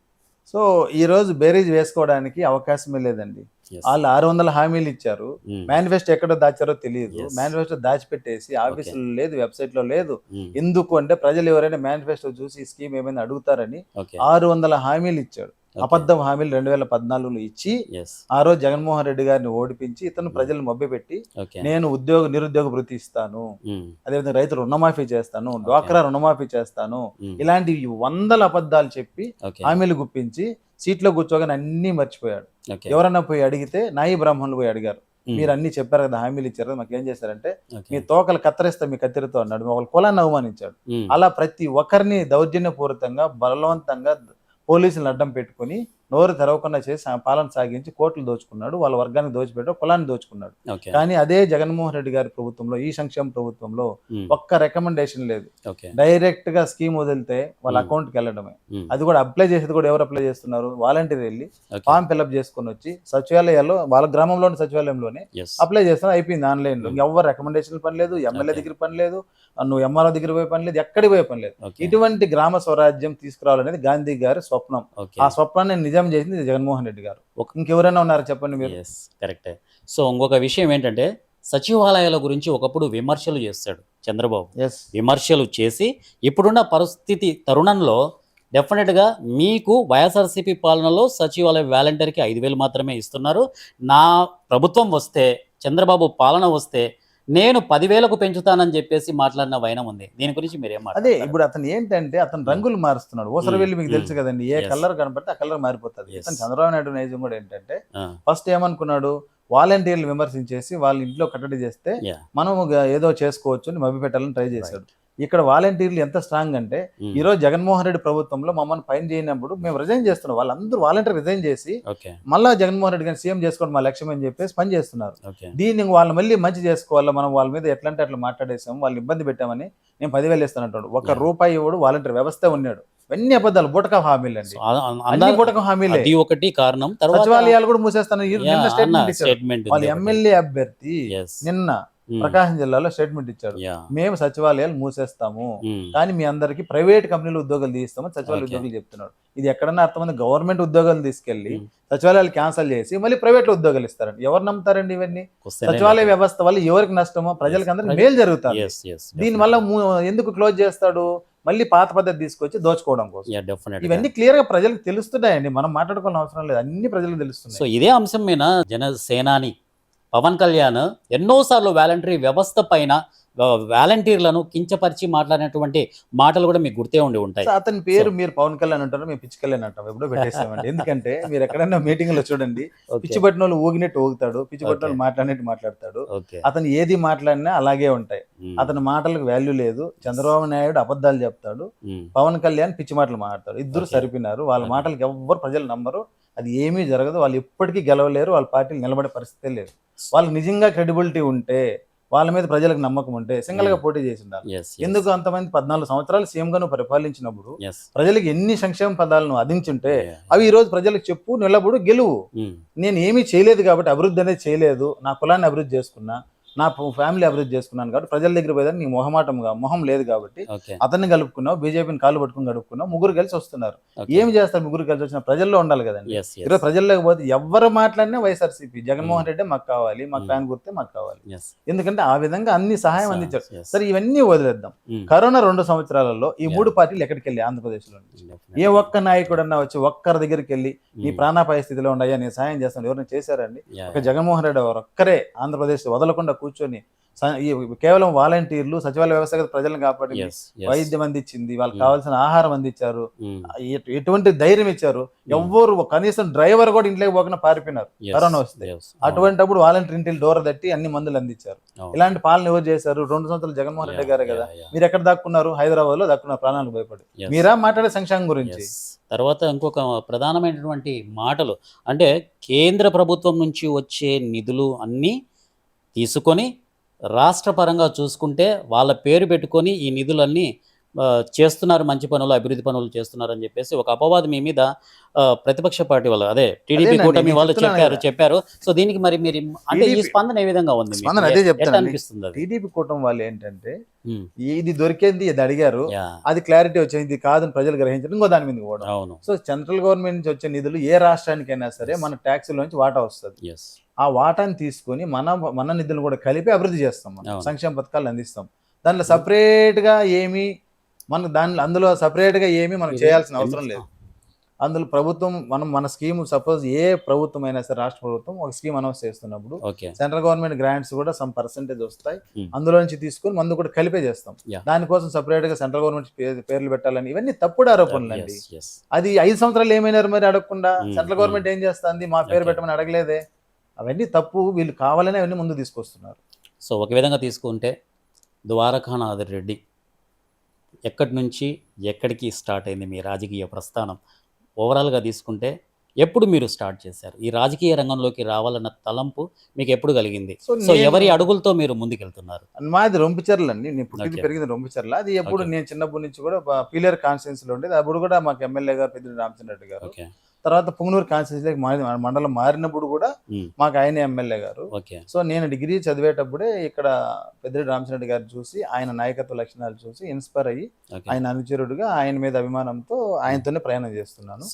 సో ఈ రోజు బేరీజ్ వేసుకోవడానికి అవకాశమే లేదండి. వాళ్ళు 600 హామీలు ఇచ్చారు, మేనిఫెస్టో ఎక్కడో దాచారో తెలియదు. మేనిఫెస్టో దాచిపెట్టేసి ఆఫీసులో లేదు, వెబ్సైట్ లో లేదు. ఎందుకు అంటే ప్రజలు ఎవరైనా మేనిఫెస్టో చూసి ఈ స్కీమ్ ఏమైనా అడుగుతారని 600 హామీలు ఇచ్చాడు. అబద్ధం హామీలు 2014లో ఇచ్చి ఆ రోజు జగన్మోహన్ రెడ్డి గారిని ఓడిపించి ఇతను ప్రజలను మభ్యపెట్టి నేను నిరుద్యోగ వృత్తి ఇస్తాను, అదేవిధంగా రైతు రుణమాఫీ చేస్తాను, డ్వాక్రా రుణమాఫీ చేస్తాను, ఇలాంటి 100 అబద్ధాలు చెప్పి హామీలు గుప్పించి సీట్లో కూర్చోగానే అన్ని మర్చిపోయాడు. ఎవరన్నా పోయి అడిగితే నాయి బ్రాహ్మణులు పోయి అడిగారు, మీరు అన్ని చెప్పారు కదా, హామీలు ఇచ్చారు కదా, మాకు ఏం చేశారంటే మీ తోకలు కత్తరిస్తా మీ కత్తిరితో అన్నాడు. ఒకళ్ళు కులాన్ని అవమానించాడు. అలా ప్రతి ఒక్కరిని దౌర్జన్యపూరితంగా బలవంతంగా పోలీసులను అడ్డం పెట్టుకుని నోరు తెరవకుండా చేసి పాలన సాగించి కోట్లు దోచుకున్నాడు, వాళ్ళ వర్గానికి దోచిపెట్టాడు, కులాన్ని దోచుకున్నాడు. కానీ అదే జగన్మోహన్ రెడ్డి గారి ప్రభుత్వంలో, ఈ సంక్షేమ ప్రభుత్వంలో ఒక్క రికమెండేషన్ లేదు. డైరెక్ట్ గా స్కీమ్ వదిలితే వాళ్ళ అకౌంట్ కి వెళ్ళడమే. అది కూడా అప్లై చేసేది కూడా ఎవరు అప్లై చేస్తున్నారు? వాలంటీర్ వెళ్ళి ఫామ్ ఫిల్అప్ చేసుకుని వచ్చి సచివాలయాల్లో వాళ్ళ గ్రామంలోని సచివాలయంలోనే అప్లై చేస్తున్నారు. అయిపోయింది ఆన్లైన్ లో. ఎవరు రికమెండేషన్ పని లేదు, ఎమ్మెల్యే దగ్గర పని లేదు, నువ్వు ఎంఆర్ఓ దగ్గర పోయే పని లేదు, ఎక్కడికి పోయే పని లేదు. ఇటువంటి గ్రామ స్వరాజ్యం తీసుకురావాలనేది గాంధీ గారి స్వప్నం. ఆ స్వప్నాన్ని నిజం చేసింది జగన్మోహన్ రెడ్డి గారు. ఇంకెవరైనా ఉన్నారు చెప్పండి మీరు? కరెక్టే. సో ఇంకొక విషయం ఏంటంటే సచివాలయాల గురించి ఒకప్పుడు విమర్శలు చేస్తాడు చంద్రబాబు. విమర్శలు చేసి ఇప్పుడున్న పరిస్థితి తరుణంలో డెఫినెట్గా మీకు వైఎస్ఆర్సీపీ పాలనలో సచివాలయ వాలంటీర్కి 5,000 మాత్రమే ఇస్తున్నారు, నా ప్రభుత్వం వస్తే, చంద్రబాబు పాలన వస్తే నేను 10,000కు పెంచుతానని చెప్పేసి మాట్లాడిన వైనం ఉంది. దీని గురించి మీరు ఏం అదే ఇప్పుడు అతను ఏంటంటే అతను రంగులు మారుస్తున్నాడు. ఓసర వెళ్ళి మీకు తెలుసు కదండి, ఏ కలర్ కనపడితే ఆ కలర్ మారిపోతుంది. ఇతను చంద్రబాబు నాయుడు నైజం కూడా ఏంటంటే ఫస్ట్ ఏమనుకున్నాడు, వాలంటీర్లు విమర్శించేసి వాళ్ళ ఇంట్లో కట్టడి చేస్తే మనం ఏదో చేసుకోవచ్చు అని మభ్యపెట్టాలని ట్రై చేశాడు. ఇక్కడ వాలంటీర్లు ఎంత స్ట్రాంగ్ అంటే ఈ రోజు జగన్మోహన్ రెడ్డి ప్రభుత్వంలో మమ్మల్ని పైన చేయనప్పుడు మేము రిజైన్ చేస్తున్నాం, వాళ్ళందరూ వాలంటీర్ రిజైన్ చేసి మళ్ళా జగన్మోహన్ రెడ్డి గారిని సీఎం చేసుకోవడం మా లక్ష్యం అని చెప్పేసి పని చేస్తున్నారు. దీన్ని వాళ్ళు మళ్ళీ మంచి చేసుకోవాలా, మనం వాళ్ళ మీద ఎట్లంటే అట్లా మాట్లాడేసాము, వాళ్ళు ఇబ్బంది పెట్టామని నేను 10,000 ఇస్తానంటాడు. ₹1 ఇవ్వడు, వాలంటీర్ వ్యవస్థ ఉన్నాడు. ఇవన్నీ అబద్ధాలు, బూటక హామీలు అండి, అన్ని బూటక హామీలే. ఒకటి కారణం. సచివాలయాలు కూడా మూసేస్తాను స్టేట్మెంట్. వాళ్ళ ఎమ్మెల్యే అభ్యర్థి నిన్న ప్రకాశం జిల్లాలో స్టేట్మెంట్ ఇచ్చాడు, మేము సచివాలయాలు మూసేస్తాము కానీ మీ అందరికి ప్రైవేట్ కంపెనీలు ఉద్యోగాలు తీస్తామని సచివాలయ ఉద్యోగులు చెప్తున్నాడు. ఇది ఎక్కడన్నా అర్థమైంది? గవర్నమెంట్ ఉద్యోగాలు తీసుకెళ్లి సచివాలయాలు క్యాన్సల్ చేసి మళ్ళీ ప్రైవేట్ లో ఉద్యోగాలు ఇస్తారండి. ఎవరు నమ్ముతారండి ఇవన్నీ? సచివాలయ వ్యవస్థ వల్ల ఎవరికి నష్టమో, ప్రజలకు అందరికి మేలు జరుగుతుంది. దీని వల్ల ఎందుకు క్లోజ్ చేస్తాడు? మళ్ళీ పాత పద్ధతి తీసుకొచ్చి దోచుకోవడం కోసం. ఇవన్నీ క్లియర్ గా ప్రజలకు తెలుస్తున్నాయండి, మనం మాట్లాడుకోవాల్సిన అవసరం లేదు, అన్ని ప్రజలకు తెలుస్తున్నాయి. సో ఇదే అంశం మీద జనసేనాని పవన్ కళ్యాణ్ ఎన్నోసార్లు వాలంటరీ వ్యవస్థ పైన వాలంటీర్లను కించపరిచి మాట్లాడినటువంటి మాటలు కూడా మీకు గుర్తే ఉండి ఉంటాయి. సో అతని పేరు మీరు పవన్ కళ్యాణ్ అంటారు, మేము పిచ్చి కళ్యాణ్ అంటాం, ఎప్పుడో పెట్టేసామండి. ఎందుకంటే మీరు ఎక్కడైనా మీటింగ్ లో చూడండి, పిచ్చి పట్టిన వాళ్ళు ఊగినట్టు ఊగుతాడు, పిచ్చి పట్టిన వాళ్ళు మాట్లాడినట్టు మాట్లాడతాడు. అతను ఏది మాట్లాడినా అలాగే ఉంటాయి. అతని మాటలకు వాల్యూ లేదు. చంద్రబాబు నాయుడు అబద్ధాలు చెప్తాడు, పవన్ కళ్యాణ్ పిచ్చి మాటలు మాట్లాడతాడు. ఇద్దరు సరిపోయినారు. వాళ్ళ మాటలకు ఎవ్వరు ప్రజలు నమ్మరు. అది ఏమీ జరగదు. వాళ్ళు ఎప్పటికీ గెలవలేరు. వాళ్ళ పార్టీలు నిలబడే పరిస్థితే లేదు. వాళ్ళకి నిజంగా క్రెడిబిలిటీ ఉంటే, వాళ్ళ మీద ప్రజలకు నమ్మకం ఉంటే సింగిల్ గా పోటీ చేసి ఉండాలి. ఎందుకు అంతమంది 14 సంవత్సరాలు సీఎం గా నువ్వు పరిపాలించినప్పుడు ప్రజలకు ఎన్ని సంక్షేమ పదాలను అందించుంటే అవి ఈ రోజు ప్రజలకు చెప్పు, నిలబడు, గెలువు. నేను ఏమీ చేయలేదు కాబట్టి అభివృద్ధి అనేది చేయలేదు, నా కులాన్ని అభివృద్ధి చేసుకున్నా, నా ఫ్యామిలీ అభివృద్ధి చేసుకున్నాను కాబట్టి ప్రజల దగ్గర పోయేదాన్ని నీ మొహం లేదు కాబట్టి అతన్ని కలుపుకున్నావు, బీజేపీని కాళ్ళు పట్టుకుని కలుపుకున్నావు, ముగ్గురు కలిసి వస్తున్నారు. ఏం చేస్తారు? ముగ్గురు కలిసి వచ్చిన ప్రజల్లో ఉండాలి కదండి. ఈరోజు ప్రజల్లోకి పోతే ఎవరు మాట్లాడినా వైఎస్ఆర్సీపీ, జగన్మోహన్ రెడ్డి మాకు కావాలి, మాకు ఫ్యాన్ గుర్తే మాకు కావాలి. ఎందుకంటే ఆ విధంగా అన్ని సహాయం అందించారు. సరే, ఇవన్నీ వదిలేద్దాం. కరోనా 2 సంవత్సరాలలో ఈ 3 పార్టీలు ఎక్కడికి వెళ్ళి ఆంధ్రప్రదేశ్ లో ఏ ఒక్క నాయకుడన్నా వచ్చి ఒక్కరి దగ్గరికి వెళ్ళి నీ ప్రాణాపాయ స్థితిలో ఉండయా నేను సాయం చేస్తాను ఎవరైనా చేశారండి? ఒక జగన్మోహన్ రెడ్డి ఒక్కరే ఆంధ్రప్రదేశ్ వదలకుండా కూర్చొని కేవలం వాలంటీర్లు, సచివాలయ వ్యవస్థ ప్రజలను కాపాడి వైద్యం అందించింది, వాళ్ళకి కావాల్సిన ఆహారం అందించారు, ఎటువంటి ధైర్యం ఇచ్చారు. ఎవ్వరు కనీసం డ్రైవర్ కూడా ఇంట్లోకి పోకుండా పారిపోయినారు కరోనా వస్తే. అటువంటిప్పుడు వాలంటీర్ ఇంటికి డోర్ తట్టి అన్ని మందులు అందించారు. ఇలాంటి పాలన ఎవరు చేశారు? 2 సంవత్సరాలు జగన్మోహన్ రెడ్డి గారే కదా. మీరు ఎక్కడ దాక్కున్నారు? హైదరాబాద్ లో దాక్కున్నారు ప్రాణాలకు భయపడి. మీరా మాట్లాడే సంక్షేమం గురించి? తర్వాత ఇంకొక ప్రధానమైనటువంటి మాటలు అంటే, కేంద్ర ప్రభుత్వం నుంచి వచ్చే నిధులు అన్నీ తీసుకొని రాష్ట్ర పరంగా చూసుకుంటే వాళ్ళ పేరు పెట్టుకొని ఈ నిధులన్నీ చేస్తున్నారు, మంచి పనులు, అభివృద్ధి పనులు చేస్తున్నారు అని చెప్పేసి ఒక అపవాదం మీ మీద ప్రతిపక్ష పార్టీ వాళ్ళు, అదే టీడీపీ కూటమి వాళ్ళు చెప్పారు. సో దీనికి మరి మీరు అంటే ఈ స్పందన ఏ విధంగా ఉంది? అనిపిస్తుంది టీడీపీ కూటమి వాళ్ళు ఏంటంటే, ఇది దొరికేది ఇది అడిగారు, అది క్లారిటీ వచ్చింది, ఇది కాదని ప్రజలు గ్రహించడం, ఇంకో దాని మీద కూడా. సో సెంట్రల్ గవర్నమెంట్ నుంచి వచ్చే నిధులు ఏ రాష్ట్రానికైనా సరే మన ట్యాక్స్ నుంచి వాటా వస్తుంది. ఆ వాటాని తీసుకొని మన నిధులు కూడా కలిపి అభివృద్ధి చేస్తాం, మనం సంక్షేమ పథకాలు అందిస్తాం. దాంట్లో సపరేట్ గా ఏమి అందులో సపరేట్ గా ఏమి మనం చేయాల్సిన అవసరం లేదు. అందులో ప్రభుత్వం మన స్కీమ్, సపోజ్ ఏ ప్రభుత్వం అయినా సరే, రాష్ట్ర ప్రభుత్వం ఒక స్కీమ్ అనౌన్స్ చేస్తున్నప్పుడు సెంట్రల్ గవర్నమెంట్ గ్రాంట్స్ కూడా సమ్ పర్సెంటేజ్ వస్తాయి, అందులో నుంచి తీసుకొని మందు కూడా కలిపే చేస్తాం. దానికోసం సపరేట్ గా సెంట్రల్ గవర్నమెంట్ పేర్లు పెట్టాలని ఇవన్నీ తప్పుడు ఆరోపణలు అండి. అది 5 సంవత్సరాలు ఏమైనారు మరి అడగకుండా? సెంట్రల్ గవర్నమెంట్ ఏం చేస్తుంది? మా పేరు పెట్టమని అడగలేదే. అవన్నీ తప్పు. వీళ్ళు కావాలనే అవన్నీ ముందు తీసుకొస్తున్నారు. సో ఒక విధంగా తీసుకుంటే ద్వారకానాథ్ రెడ్డి ఎక్కడి నుంచి ఎక్కడికి స్టార్ట్ అయింది మీ రాజకీయ ప్రస్థానం? ఓవరాల్గా తీసుకుంటే ఎప్పుడు మీరు స్టార్ట్ చేశారు ఈ రాజకీయ రంగంలోకి రావాలన్న తలంపు మీకు ఎప్పుడు కలిగింది? సో ఎవరి అడుగులతో మీరు ముందుకెళ్తున్నారు? మాది రొంపిచెర్ల అండి, నేను పుట్టింది పెరిగింది రొంపిచెర్ల. అది ఎప్పుడు నేను చిన్నప్పటి నుంచి కూడా పీలేరు కాన్స్టిట్యున్సీలో ఉండేది. అప్పుడు కూడా మాకు ఎమ్మెల్యే గారు పెద్దిరెడ్డి రామచంద్ర రెడ్డి గారు. తర్వాత పుంగనూరు కాన్స్టిట్యున్సీలోకి మండలం మారినప్పుడు కూడా మాకు ఆయనే ఎమ్మెల్యే గారు. సో నేను డిగ్రీ చదివేటప్పుడే ఇక్కడ పెద్దిరెడ్డి రామచంద్ర రెడ్డి గారు చూసి, ఆయన నాయకత్వ లక్షణాలు చూసి ఇన్స్పైర్ అయ్యి, ఆయన అనుచరుడుగా ఆయన మీద అభిమానంతో ఆయనతోనే ప్రయాణం చేస్తున్నాను.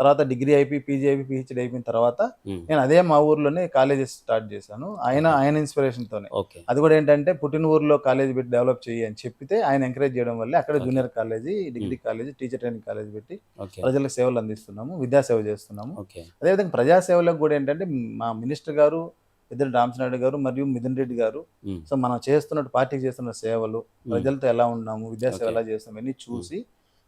తర్వాత డిగ్రీ అయిపోయి, పీజీ అయిపోయి, పిహెచ్డీ అయిపోయిన తర్వాత నేను అదే మా ఊర్లోనే కాలేజెస్ స్టార్ట్ చేశాను. ఆయన ఇన్స్పిరేషన్ తోనే. అది కూడా ఏంటంటే, పుట్టిన ఊర్లో కాలేజ్ పెట్టి డెవలప్ చేయి అని చెప్పితే ఆయన ఎంకరేజ్ చేయడం వల్ల అక్కడ junior college, degree college, teacher training college పెట్టి ప్రజలకు సేవలు అందిస్తున్నాము, విద్యాసేవ చేస్తున్నాము. అదేవిధంగా ప్రజాసేవలకు కూడా ఏంటంటే, మా మినిస్టర్ గారు పెద్దిరెడ్డి రామచంద్ర గారు మరియు మిథున్ రెడ్డి గారు, సో మనం చేస్తున్న పార్టీకి చేస్తున్న సేవలు, ప్రజలతో ఎలా ఉన్నాము, విద్యాసేవ ఎలా చేస్తాము అన్ని చూసి,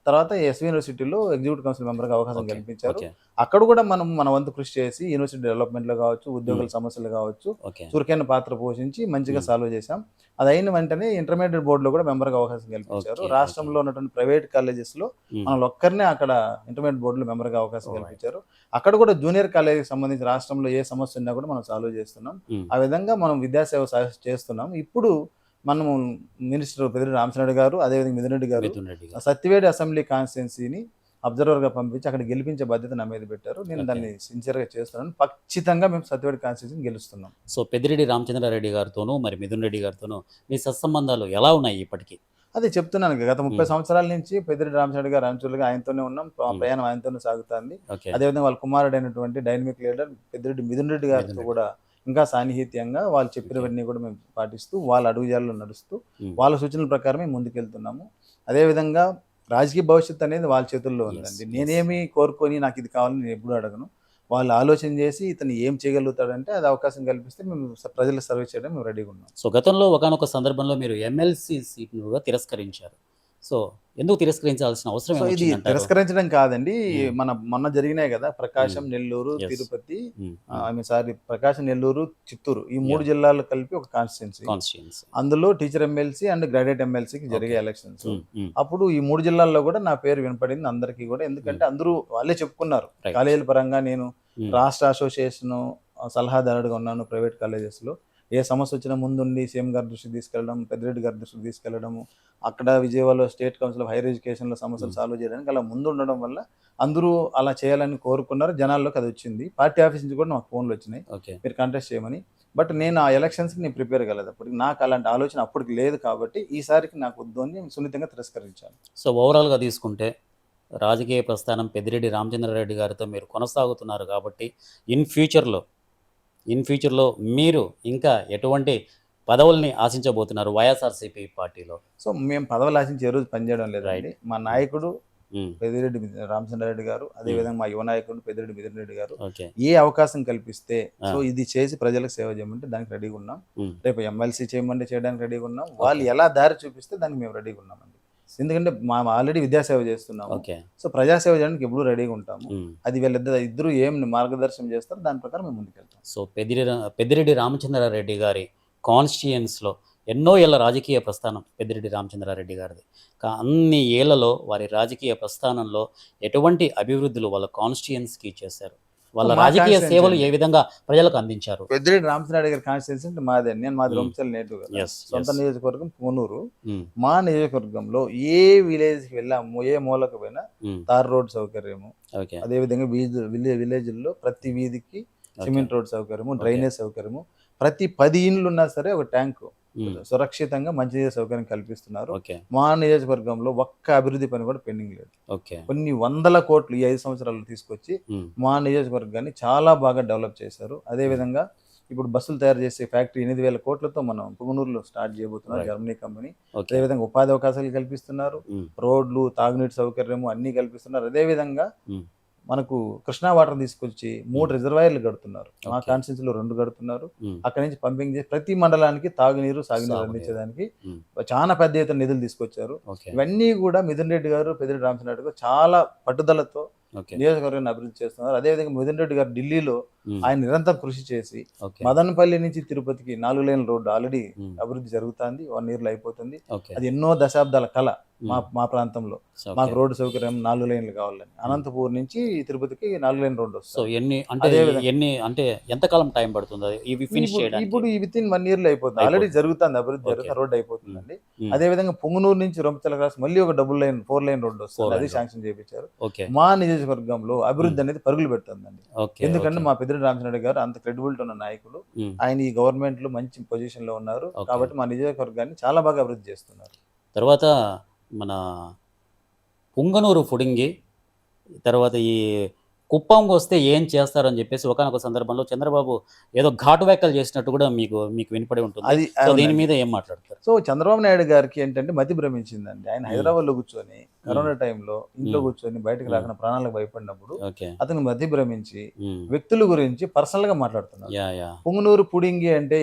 తర్వాత ఎస్వి యూనివర్సిటీలో ఎగ్జిక్యూటివ్ కౌన్సిల్ మెంబర్గా అవకాశం కల్పించారు. అక్కడ కూడా మనం మన వంతు కృషి చేసి యూనివర్సిటీ డెవలప్మెంట్లో కావచ్చు, ఉద్యోగుల సమస్యలు కావచ్చు, చురుకైన పాత్ర పోషించి మంచిగా సాల్వ్ చేశాం. అది అయిన వెంటనే ఇంటర్మీడియట్ బోర్డులో కూడా మెంబర్గా అవకాశం కల్పించారు. రాష్ట్రంలో ఉన్నటువంటి ప్రైవేట్ కాలేజెస్లో మనం ఒక్కరినే అక్కడ ఇంటర్మీడియట్ బోర్డులో మెంబర్గా అవకాశం కల్పించారు. అక్కడ కూడా జూనియర్ కాలేజీకి సంబంధించి రాష్ట్రంలో ఏ సమస్య ఉన్నా కూడా మనం సాల్వ్ చేస్తున్నాం. ఆ విధంగా మనం విద్యాసేవ చేస్తున్నాం. ఇప్పుడు మనము మినిస్టర్ పెద్దిరెడ్డి రామచంద్ర గారు, అదేవిధంగా మిథున్ రెడ్డి గారు సత్యవేడి అసెంబ్లీ కాన్స్టిట్యున్సీని అబ్జర్వర్గా పంపించి అక్కడ గెలిపించే బాధ్యత నా మీద పెట్టారు. నేను దాన్ని సిన్సియర్గా చేస్తున్నాను. ఖచ్చితంగా మేము సత్యవేడి కాన్స్టిట్యున్సీని గెలుస్తున్నాం. సో పెద్దిరెడ్డి రామచంద్రారెడ్డి గారితోనూ మరి మిథున్ రెడ్డి గారితోనూ మీ సత్సంబంధాలు ఎలా ఉన్నాయి ఇప్పటికీ? అదే చెప్తున్నాను, గత 30 సంవత్సరాల నుంచి పెద్దిరెడ్డి రామచంద్ర గారు అనుచరులుగా ఆయనతోనే ఉన్నాం, ప్రయాణం ఆయనతోనే సాగుతుంది. అదేవిధంగా వాళ్ళ కుమారుడైనటువంటి డైనమిక్ లీడర్ పెద్దిరెడ్డి మిథున్ రెడ్డి గారితో కూడా ఇంకా సాన్నిహిత్యంగా వాళ్ళు చెప్పినవన్నీ కూడా మేము పాటిస్తూ, వాళ్ళ అడుగుజాల్లో నడుస్తూ, వాళ్ళ సూచనల ప్రకారమే ముందుకెళ్తున్నాము. అదేవిధంగా రాజకీయ భవిష్యత్తు అనేది వాళ్ళ చేతుల్లో ఉందండి. నేనేమి కోరుకొని నాకు ఇది కావాలని నేను ఎప్పుడు అడగను. వాళ్ళు ఆలోచన చేసి ఇతను ఏం చేయగలుగుతాడంటే అది అవకాశం కల్పిస్తే మేము ప్రజలకు సర్వీస్ చేయడం మేము రెడీగా ఉన్నాం. సో గతంలో ఒకానొక సందర్భంలో మీరు ఎమ్మెల్సీ సీట్‌ను కూడా తిరస్కరించారు. సో ఎందుకు తిరస్కరించాల్సిన అవసరం సో ఇది ఏమొచ్చిందంటారు? తిరస్కరించడం కాదండి. మ్మ్. మొన్న జరిగినాయి కదా, ప్రకాశం, మ్మ్. నెల్లూరు, Yes. తిరుపతి, మ్మ్. ప్రకాశం, నెల్లూరు, చిత్తూరు ఈ 3 Yeah. జిల్లాలు కలిపి ఒక కాన్స్టిట్యున్సీ. కాన్స్టిట్యూన్సీ. అందులో టీచర్ ఎమ్మెల్సీ అండ్ గ్రాడ్యుయేట్ ఎమ్మెల్సీకి జరిగే Okay. ఎలక్షన్స్. మ్మ్. మ్మ్. అప్పుడు ఈ 3 జిల్లాల్లో కూడా నా పేరు వినపడింది అందరికీ కూడా. ఎందుకంటే అందరూ వాళ్ళే చెప్పుకున్నారు. Right. కాలేజీల పరంగా నేను మ్మ్. రాష్ట్ర అసోసియేషన్ సలహాదారుడిగా ఉన్నాను ప్రైవేట్ కాలేజెస్లో. ఏ సమస్య వచ్చినా ముందుండి సీఎం గారి దృష్టికి తీసుకెళ్ళడం, పెద్దిరెడ్డి గారి దృష్టికి తీసుకెళ్ళడము, అక్కడ విజయవాడలో స్టేట్ కౌన్సిల్ ఆఫ్ హైయర్ ఎడ్యుకేషన్లో సమస్యలు సాల్వ్ చేయడానికి అలా ముందు ఉండడం వల్ల అందరూ అలా చేయాలని కోరుకున్నారు. జనాల్లోకి అది వచ్చింది. పార్టీ ఆఫీస్ నుంచి కూడా నాకు ఫోన్లు వచ్చినాయి, ఓకే. మీరు కంటెస్ట్ చేయమని. బట్ నేను ఆ ఎలక్షన్స్కి నేను ప్రిపేర్ కాలేదు. అప్పటికి నాకు అలాంటి ఆలోచన అప్పటికి లేదు కాబట్టి ఈసారికి నాకు వద్దు అని సున్నితంగా తిరస్కరించాను. సో ఓవరాల్గా తీసుకుంటే రాజకీయ ప్రస్థానం పెద్దిరెడ్డి రామచంద్రారెడ్డి గారితో మీరు కొనసాగుతున్నారు కాబట్టి ఇన్ ఫ్యూచర్లో మీరు ఇంకా ఎటువంటి పదవుల్ని ఆశించబోతున్నారు వైఎస్ఆర్సీపీ పార్టీలో? సో మేము పదవులు ఆశించి ఏ రోజు పనిచేయడం లేదండి. మా నాయకుడు మ్మ్. పెద్దిరెడ్డి రామచంద్రారెడ్డి గారు, అదేవిధంగా మా యువ నాయకుడు పెద్దిరెడ్డి మిథున్ రెడ్డి గారు ఓకే. ఏ అవకాశం కల్పిస్తే సో ఇది చేసి ప్రజలకు సేవ చేయమంటే దానికి రెడీగా ఉన్నాం. మ్మ్. రేపు ఎమ్మెల్సీ చేయమంటే చేయడానికి రెడీగా ఉన్నాం. వాళ్ళు ఎలా దారి చూపిస్తే దానికి మేము రెడీగా ఉన్నామండి. ఎందుకంటే ఆల్రెడీ విద్యాసేవ చేస్తున్నాము. ఓకే. సో ప్రజాసేవ చేయడానికి ఎప్పుడు రెడీగా ఉంటాము. మ్మ్. అది ఇద్దరు ఏం మార్గదర్శనం చేస్తారో దాని ప్రకారం మేము ముందుకెళ్తాం. సో పెద్దిరెడ్డి రామచంద్రారెడ్డి గారి కాన్స్టిట్యుయెన్స్లో ఎన్నో ఏళ్ళ రాజకీయ ప్రస్థానం పెద్దిరెడ్డి రామచంద్రారెడ్డి గారిది. అన్ని ఏళ్లలో వారి రాజకీయ ప్రస్థానంలో ఎటువంటి అభివృద్ధులు వాళ్ళ కాన్స్టిట్యుయెన్స్కి చేశారు? వాళ్ళ మా రాజకీయ constituency సేవలు అండి. ఏ విధంగా ప్రజలకు అందించారు? పెద్దిరెడ్డి రామచంద్రారెడ్డి గారి కాన్స్టిట్యున్సీ అంటే మాది రొంపిచెల నేటివ్ కదా. Yes, సొంత yes. నియోజకవర్గం పుంగనూరు. మ్మ్. మా నియోజకవర్గంలో ఏ విలేజ్కి వెళ్ళాము, ఏ మూలకు పోయినా మ్మ్. Tar road సౌకర్యము, okay. అదేవిధంగా విలేజ్ల్లో ప్రతి వీధికి సిమెంట్ రోడ్ సౌకర్యము, డ్రైనేజ్ సౌకర్యము, ప్రతి 10 ఇండ్లు ఉన్నా సరే ఒక ట్యాంకు మ్మ్. సురక్షితంగా మంచినీరు సౌకర్యం కల్పిస్తున్నారు. ఓకే. మా నియోజకవర్గంలో ఒక్క అభివృద్ధి పని కూడా పెండింగ్ లేదు. ఓకే. కొన్ని వందల కోట్లు ఈ 5 సంవత్సరాలు తీసుకొచ్చి మ్మ్. మా నియోజకవర్గాన్ని చాలా బాగా డెవలప్ చేశారు. అదేవిధంగా ఇప్పుడు బస్సులు తయారు చేసే ఫ్యాక్టరీ 8,000 కోట్లతో మనం పుంగనూరులో స్టార్ట్ చేయబోతున్నారు, Right. Germany company. ఓకే. అదేవిధంగా ఉపాధి అవకాశాలు కల్పిస్తున్నారు, మ్మ్. రోడ్లు, తాగునీటి సౌకర్యము అన్నీ కల్పిస్తున్నారు. అదేవిధంగా మ్మ్. మనకు కృష్ణా వాటర్ తీసుకొచ్చి 3 రిజర్వాయర్లు కడుతున్నారు. మా Okay. కాన్స్టిట్యూన్సీలో 2 కడుతున్నారు. మ్మ్. అక్కడి నుంచి పంపింగ్ చేసి ప్రతి మండలానికి తాగునీరు, సాగునీరు సాగునీరు. అందించడానికి మ్మ్. చాలా పెద్ద ఎత్తున నిధులు తీసుకొచ్చారు. ఓకే. ఇవన్నీ కూడా మిథున్ రెడ్డి గారు, పెద్దిరెడ్డి రామచంద్రారెడ్డి గారు చాలా పట్టుదలతో ఓకే. నియోజకవర్గాన్ని అభివృద్ధి చేస్తున్నారు. అదేవిధంగా మిథున్ రెడ్డి గారు ఢిల్లీలో మ్మ్. ఆయన నిరంతరం కృషి చేసి ఓకే. మదనపల్లి నుంచి తిరుపతికి 4 లేన్ల రోడ్డు ఆల్రెడీ మ్మ్. అభివృద్ధి జరుగుతుంది. 1 yearలో అయిపోతుంది. ఓకే. అది ఎన్నో దశాబ్దాల కళ. మ్మ్. మా ప్రాంతంలో సో మాకు ఓకే. రోడ్డు సౌకర్యం 4 లేన్లు కావాలని. అనంతపూర్ నుంచి తిరుపతికి 4 లేన్ రోడ్డు సో వస్తుంది. ఎన్ని అంటే ఎంతకాలం టైం పడుతుంది అది ఇవి ఫినిష్ చేయడానికి? ఇప్పుడు ఈ విత్ ఇన్ 1 yearలో అయిపోతుంది. ఆల్రెడీ జరుగుతుంది, అభివృద్ధి Okay. జరుగుతుంది, రోడ్డు అయిపోతుందండి. మ్మ్. అదేవిధంగా పుంగనూరు నుంచి రొంపిచెల క్రాస్ మళ్ళీ ఒక 4 లేన్ రోడ్డు వస్తుంది. 4 అది lane శాంక్షన్ చేయించారు. ఓకే. మా నియోజకవర్గంలో అభివృద్ధి అనేది పరుగులు పెడుతుందండి. ఓకే. ఎందుకంటే ఓకే. మా పెద్దిరెడ్డి రామచంద్రారెడ్డి గారు అంత క్రెడిబిలిటీ ఉన్న నాయకుడు. మ్మ్. ఆయన ఈ గవర్నమెంట్ లో మంచి పొజిషన్ లో ఉన్నారు. Okay. కాబట్టి మా నియోజకవర్గాన్ని చాలా బాగా అభివృద్ధి చేస్తున్నారు. తర్వాత మన పుంగనూరు ఫుడింగి, తర్వాత ఈ కుప్పంకి వస్తే ఏం చేస్తారని చెప్పేసి ఒకానొక సందర్భంలో చంద్రబాబు ఏదో ఘాటు వ్యాఖ్యలు చేసినట్టు కూడా మీకు వినపడి ఉంటుంది. అది సో దీని అవునండి. మీద ఏం మాట్లాడతారు? సో చంద్రబాబు నాయుడు గారికి ఏంటంటే మతి భ్రమించిందండి. ఆయన హైదరాబాద్ లో కూర్చొని కరోనా టైంలో ఇంట్లో కూర్చొని బయటకు రాకుండా ప్రాణాలకు భయపడినప్పుడు ఓకే. అతను మతి భ్రమించి మ్మ్. వ్యక్తుల గురించి పర్సనల్ గా మాట్లాడుతున్నారు. Yeah yeah. పుంగనూరు పుడింగి అంటే